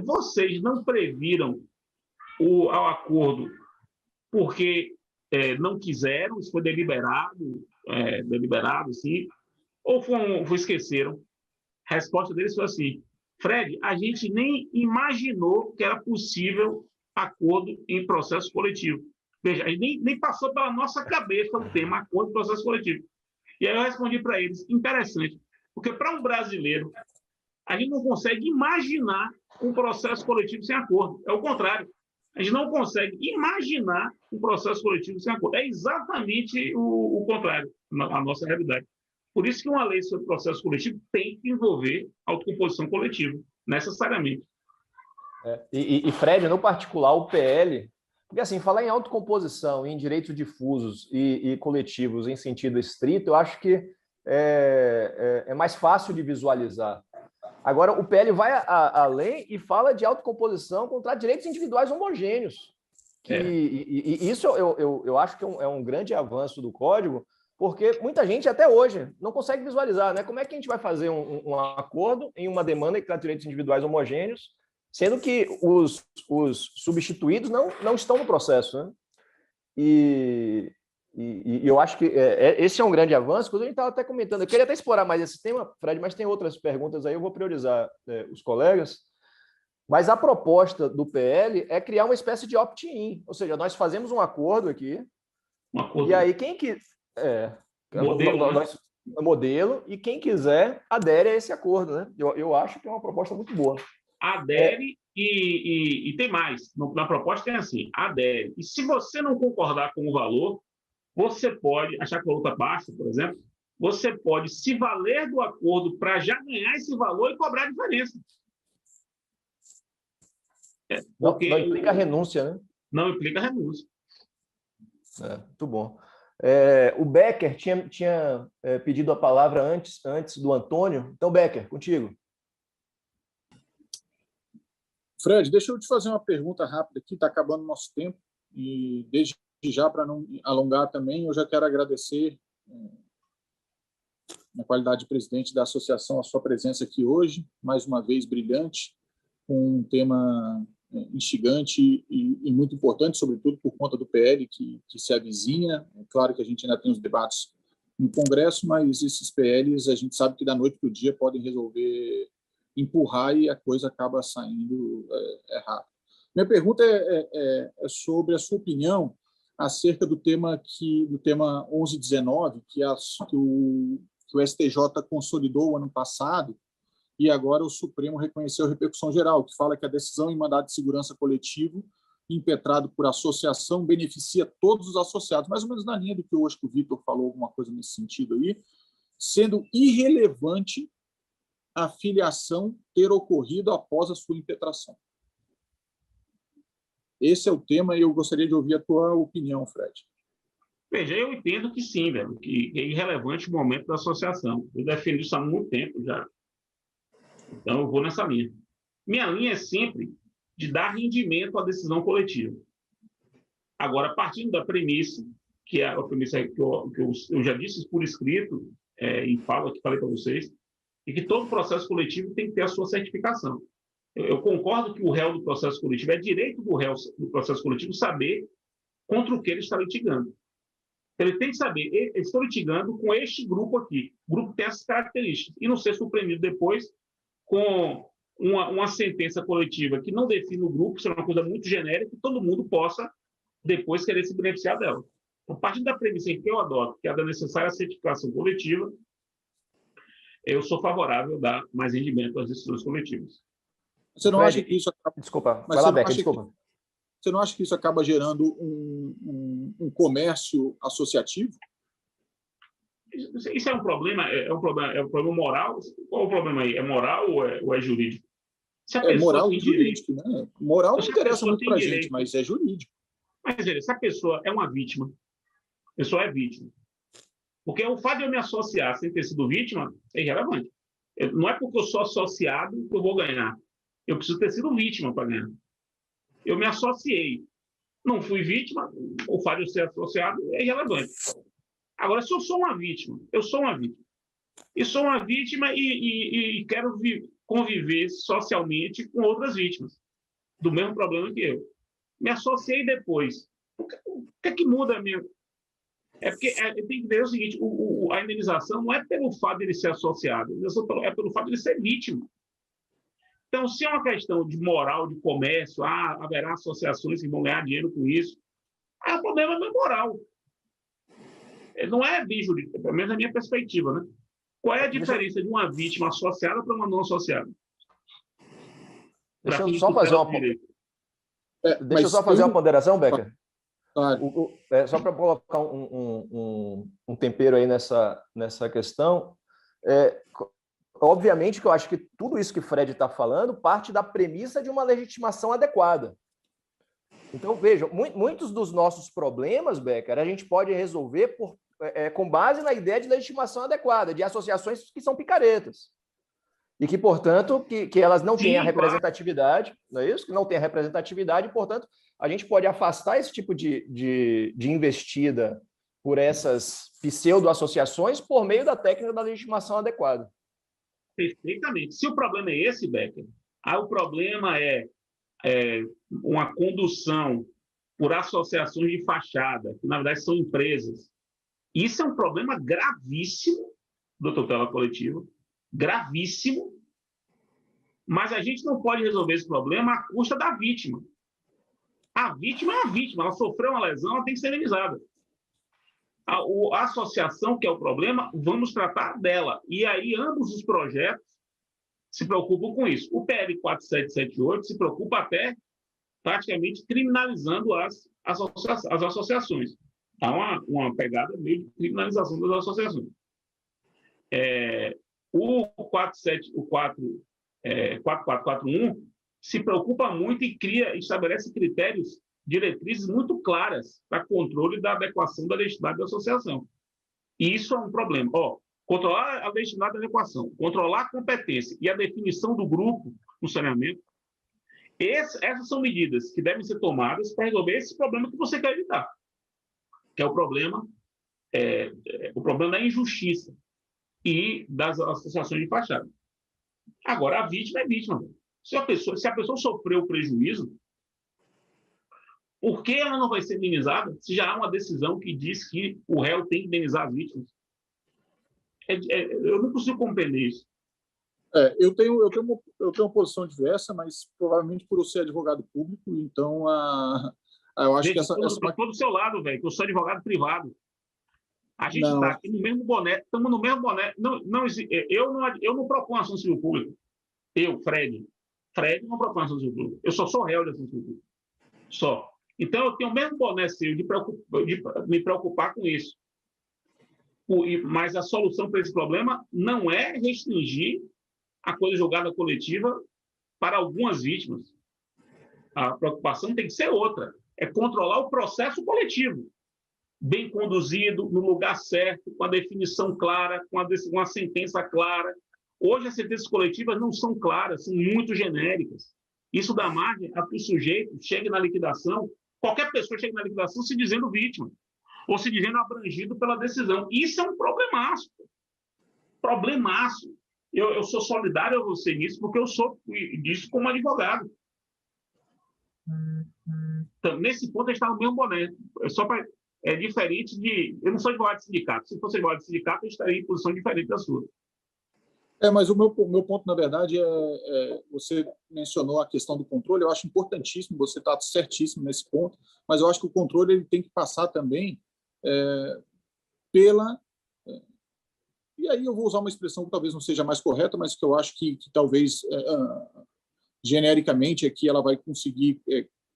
vocês não previram o acordo porque não quiseram, isso foi deliberado, sim, ou esqueceram? A resposta deles foi assim, Fred, a gente nem imaginou que era possível acordo em processo coletivo. Veja, a gente nem passou pela nossa cabeça o tema acordo em processo coletivo. E aí eu respondi para eles, interessante, porque para um brasileiro, a gente não consegue imaginar um processo coletivo sem acordo. É o contrário. A gente não consegue imaginar um processo coletivo sem acordo. É exatamente o contrário, a nossa realidade. Por isso que uma lei sobre processo coletivo tem que envolver autocomposição coletiva, necessariamente. E Fred, no particular, o PL, porque assim, falar em autocomposição, em direitos difusos e coletivos em sentido estrito, eu acho que é mais fácil de visualizar. Agora, o PL vai além e fala de autocomposição contra direitos individuais homogêneos. E isso eu acho que é um grande avanço do Código, porque muita gente até hoje não consegue visualizar, né? Como é que a gente vai fazer um acordo em uma demanda que trata direitos individuais homogêneos, sendo que os substituídos não estão no processo, né? E eu acho que esse é um grande avanço, que a gente estava até comentando. Eu queria até explorar mais esse tema, Fred, mas tem outras perguntas aí, eu vou priorizar os colegas. Mas a proposta do PL é criar uma espécie de opt-in, ou seja, nós fazemos um acordo aqui, e aí quem que... modelo, e quem quiser adere a esse acordo, né? Eu acho que é uma proposta muito boa. Adere e tem mais. Na proposta tem assim, adere. E se você não concordar com o valor, você pode achar que a outra baixa, por exemplo, você pode se valer do acordo para já ganhar esse valor e cobrar a diferença. Não implica renúncia, né? Não implica renúncia. Muito bom. O Becker tinha pedido a palavra antes do Antônio. Então, Becker, contigo. Fred, deixa eu te fazer uma pergunta rápida aqui, está acabando o nosso tempo, e desde já, para não alongar também, eu já quero agradecer, na qualidade de presidente da associação, a sua presença aqui hoje, mais uma vez brilhante, com um tema instigante e muito importante, sobretudo por conta do PL que se avizinha. É claro que a gente ainda tem os debates no Congresso, mas esses PLs a gente sabe que da noite para o dia podem resolver empurrar e a coisa acaba saindo errado. Minha pergunta é sobre a sua opinião acerca do tema 1119, que o STJ consolidou ano passado, e agora o Supremo reconheceu a repercussão geral, que fala que a decisão em mandado de segurança coletivo impetrado por associação beneficia todos os associados, mais ou menos na linha do que eu acho que o Vitor falou, alguma coisa nesse sentido aí, sendo irrelevante a filiação ter ocorrido após a sua impetração. Esse é o tema e eu gostaria de ouvir a tua opinião, Fred. Veja, eu entendo que sim, velho, que é irrelevante o momento da associação. Eu defendo isso há muito tempo já. Então, eu vou nessa linha. Minha linha é sempre de dar rendimento à decisão coletiva. Agora, partindo da premissa, que é a premissa que eu já disse por escrito, e falei para vocês, e que todo processo coletivo tem que ter a sua certificação. Eu concordo que o réu do processo coletivo é direito do réu do processo coletivo saber contra o que ele está litigando. Ele tem que saber, estou litigando com este grupo aqui. O grupo tem essas características. E não ser surpreendido depois com uma sentença coletiva que não define o grupo, isso é uma coisa muito genérica, que todo mundo possa depois querer se beneficiar dela. A partir da premissa que eu adoto, que é a da necessária certificação coletiva, eu sou favorável a dar mais rendimento às decisões coletivas. Você não acha que isso acaba... Desculpa, vai lá, Becker, desculpa. Você não acha que isso acaba gerando um comércio associativo? Isso é um problema, é um problema moral? Qual é o problema aí? É moral ou é jurídico? É moral e jurídico, né? Moral não interessa muito para a gente, mas é jurídico. Mas se a pessoa é uma vítima, a pessoa é vítima. Porque o fato de eu me associar sem ter sido vítima é irrelevante. Não é porque eu sou associado que eu vou ganhar. Eu preciso ter sido vítima para ganhar. Eu me associei. Não fui vítima, o fato de eu ser associado é irrelevante. Agora, se eu sou uma vítima, eu sou uma vítima. E sou uma vítima e quero conviver socialmente com outras vítimas do mesmo problema que eu. Me associei depois. O que é que muda mesmo? É porque tem que ver o seguinte, a indenização não é pelo fato de ele ser associado, é pelo fato de ele ser vítima. Então, se é uma questão de moral, de comércio, haverá associações que vão ganhar dinheiro com isso, o problema não é moral. Não é bem jurídico, pelo menos na minha perspectiva, né? Qual é a diferença de uma vítima associada para uma não associada? Deixa eu só fazer uma ponderação, Becker. Claro. Só para colocar um tempero aí nessa questão, obviamente que eu acho que tudo isso que o Fred está falando parte da premissa de uma legitimação adequada. Então, vejam, muitos dos nossos problemas, Becker, a gente pode resolver com base na ideia de legitimação adequada, de associações que são picaretas. E que, portanto, que elas não têm a representatividade, não é isso? Que não tem a representatividade, e, portanto, a gente pode afastar esse tipo de investida por essas pseudo-associações por meio da técnica da legitimação adequada. Perfeitamente. Se o problema é esse, Becker, o problema é uma condução por associações de fachada, que, na verdade, são empresas. Isso é um problema gravíssimo da tutela coletiva, gravíssimo, mas a gente não pode resolver esse problema à custa da vítima. A vítima é a vítima, ela sofreu uma lesão, ela tem que ser indenizada. A associação, que é o problema, vamos tratar dela. E aí ambos os projetos se preocupam com isso. O PL 4778 se preocupa até praticamente criminalizando as associações. Há uma pegada meio de criminalização das associações. O 4441 se preocupa muito e estabelece critérios, diretrizes muito claras para controle da adequação da legitimidade da associação. E isso é um problema. Controlar a legitimidade da adequação, controlar a competência e a definição do grupo no saneamento, essas são medidas que devem ser tomadas para resolver esse problema que você quer evitar, que é o problema da injustiça e das associações de fachada. Agora, a vítima é vítima. Se a pessoa sofreu prejuízo, por que ela não vai ser indenizada se já há uma decisão que diz que o réu tem que indenizar as vítimas? Eu não consigo compreender isso. Eu tenho uma posição diversa, mas provavelmente por eu ser advogado público, então eu acho que essa... Eu estou do seu lado, velho, que eu sou advogado privado. A gente está aqui no mesmo boné, estamos no mesmo boné. Eu não proponho ação civil pública. Eu, Fred não proponho ação civil pública. Eu só sou réu de ação civil pública. Só. Então, eu tenho o mesmo boné seu de me preocupar com isso. Mas a solução para esse problema não é restringir a coisa julgada coletiva para algumas vítimas. A preocupação tem que ser outra. É controlar o processo coletivo, bem conduzido, no lugar certo, com a definição clara, com uma sentença clara. Hoje, as sentenças coletivas não são claras, são muito genéricas. Isso dá margem a que o sujeito chegue na liquidação, qualquer pessoa chegue na liquidação se dizendo vítima, ou se dizendo abrangido pela decisão. Isso é um problemaço. Problemaço. Eu sou solidário a você nisso, porque eu sou disso como advogado. Então, nesse ponto, a gente está no mesmo boné. É diferente de... Eu não sou advogado de sindicato. Se fosse advogado de sindicato, eu estaria em posição diferente da sua. Mas o meu ponto, na verdade, você mencionou a questão do controle. Eu acho importantíssimo, você está certíssimo nesse ponto, mas eu acho que o controle ele tem que passar também pela... E aí eu vou usar uma expressão que talvez não seja mais correta, mas que eu acho que talvez, genericamente, aqui ela vai conseguir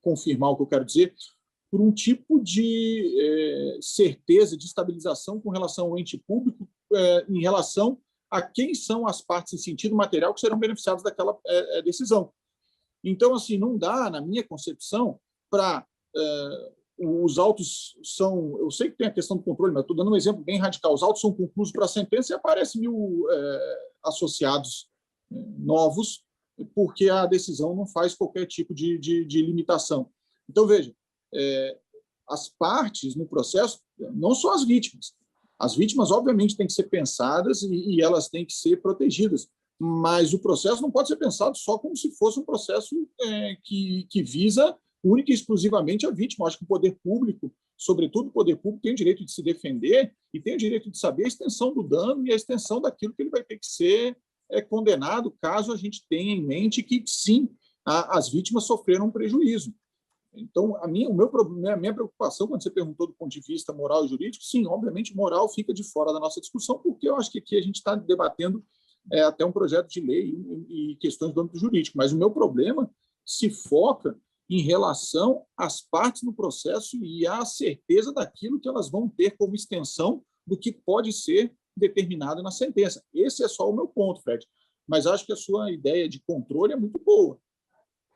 confirmar o que eu quero dizer, por um tipo de certeza, de estabilização com relação ao ente público, em relação a quem são as partes em sentido material que serão beneficiadas daquela decisão. Então, assim, não dá, na minha concepção, para... os autos são... Eu sei que tem a questão do controle, mas estou dando um exemplo bem radical. Os autos são conclusos para a sentença e aparecem 1000 associados novos, porque a decisão não faz qualquer tipo de limitação. Então, veja, as partes no processo não são as vítimas. As vítimas, obviamente, têm que ser pensadas e elas têm que ser protegidas, mas o processo não pode ser pensado só como se fosse um processo que visa única e exclusivamente a vítima. Eu acho que o poder público, sobretudo o poder público, tem o direito de se defender e tem o direito de saber a extensão do dano e a extensão daquilo que ele vai ter que ser condenado, caso a gente tenha em mente que, sim, as vítimas sofreram um prejuízo. Então, a minha preocupação, quando você perguntou do ponto de vista moral e jurídico, sim, obviamente, moral fica de fora da nossa discussão, porque eu acho que aqui a gente está debatendo até um projeto de lei e questões do âmbito jurídico, mas o meu problema se foca em relação às partes no processo e à certeza daquilo que elas vão ter como extensão do que pode ser determinado na sentença. Esse é só o meu ponto, Fred. Mas acho que a sua ideia de controle é muito boa.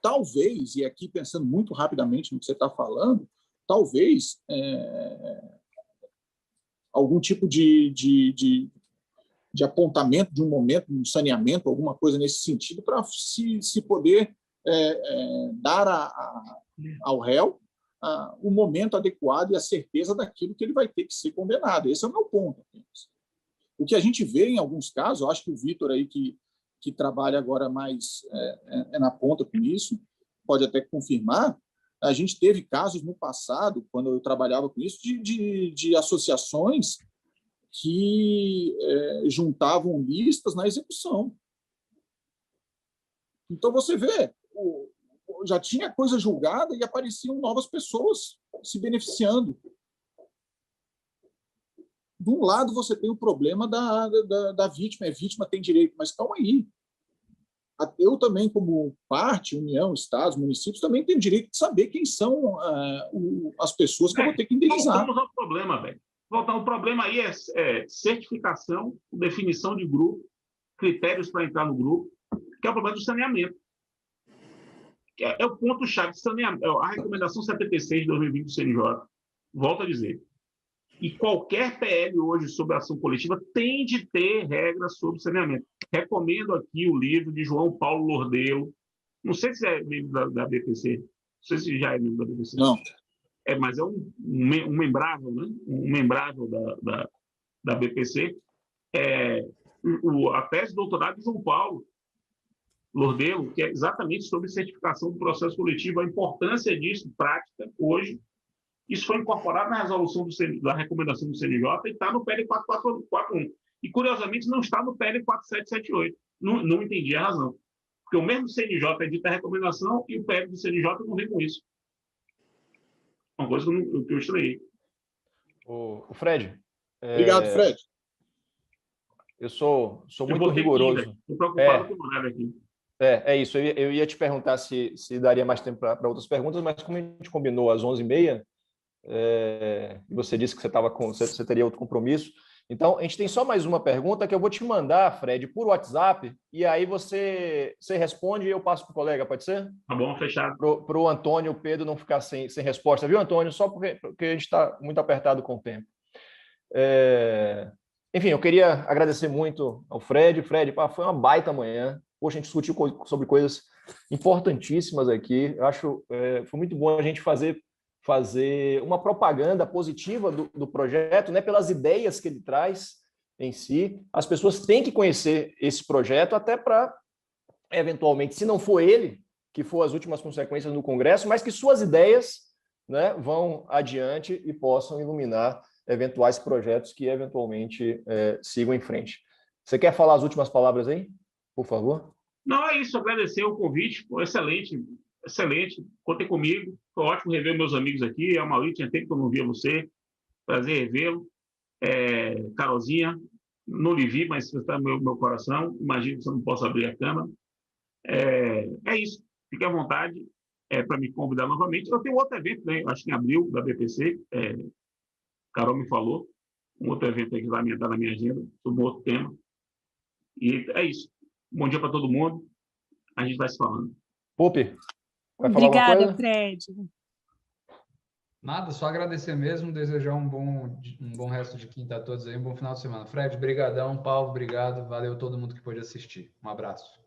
Talvez, e aqui pensando muito rapidamente no que você está falando, talvez algum tipo de apontamento de um momento, um saneamento, alguma coisa nesse sentido, para se poder dar ao réu o momento adequado e a certeza daquilo que ele vai ter que ser condenado. Esse é o meu ponto. O que a gente vê em alguns casos, eu acho que o Vitor aí que trabalha agora mais na ponta com isso, pode até confirmar, a gente teve casos no passado, quando eu trabalhava com isso, de associações que juntavam listas na execução. Então, você vê, já tinha coisa julgada e apareciam novas pessoas se beneficiando. De um lado, você tem o problema da vítima. Vítima tem direito, mas calma aí. Eu também, como parte, União, Estados, municípios, também tenho direito de saber quem são as pessoas que eu vou ter que indenizar. Vamos ao problema, velho. voltando, o problema aí é certificação, definição de grupo, critérios para entrar no grupo, que é o problema do saneamento. Que é o ponto-chave de saneamento. A recomendação 76 de 2020 do CNJ, volto a dizer, e qualquer PL hoje sobre ação coletiva tem de ter regras sobre saneamento. Recomendo aqui o livro de João Paulo Lordelo, não sei se é membro da BPC, não sei se já é membro da BPC. Não. Mas é um membrável, né? Um membrável da BPC. A tese de doutorado de João Paulo Lordelo, que é exatamente sobre certificação do processo coletivo, a importância disso, prática, hoje. Isso foi incorporado na resolução da recomendação do CNJ e está no PL 4441. E, curiosamente, não está no PL 4778. Não entendi a razão. Porque o mesmo CNJ edita a recomendação e o PL do CNJ não vem com isso. Uma coisa que eu estranhei. O Fred. Obrigado, Fred. Eu sou muito rigoroso. Estou preocupado com o horário aqui. É isso. Eu ia te perguntar se daria mais tempo para outras perguntas, mas como a gente combinou às 11h30, e você disse que você teria outro compromisso, então a gente tem só mais uma pergunta que eu vou te mandar, Fred, por WhatsApp, e aí você responde e eu passo para o colega, pode ser? Tá bom, fechado. Para o Antônio e o Pedro não ficar sem resposta, viu, Antônio? Só porque a gente está muito apertado com o tempo. Enfim, eu queria agradecer muito ao Fred. Fred, foi uma baita manhã. Hoje a gente discutiu sobre coisas importantíssimas aqui. Eu acho foi muito bom a gente fazer uma propaganda positiva do projeto, né, pelas ideias que ele traz em si. As pessoas têm que conhecer esse projeto até para, eventualmente, se não for ele, que for as últimas consequências no Congresso, mas que suas ideias, né, vão adiante e possam iluminar eventuais projetos que, eventualmente, sigam em frente. Você quer falar as últimas palavras aí, por favor? Não, é isso. Agradecer o convite. Foi excelente. Excelente. Contem comigo. Foi ótimo rever meus amigos aqui. A Maurício, tinha tempo que eu não via você. Prazer revê-lo. Carolzinha, não lhe vi, mas você está no meu coração. Imagino que você não possa abrir a câmera. É isso. Fique à vontade para me convidar novamente. Eu tenho outro evento, né? Acho que em abril, da BPC. Carol me falou. Um outro evento aí que vai entrar na minha agenda sobre um outro tema. E é isso. Bom dia para todo mundo. A gente vai se falando. Pupi, vai falar alguma coisa? Obrigada, Fred. Nada, só agradecer mesmo, desejar um bom resto de quinta a todos aí, um bom final de semana. Fred, brigadão, Paulo, obrigado, valeu todo mundo que pôde assistir. Um abraço.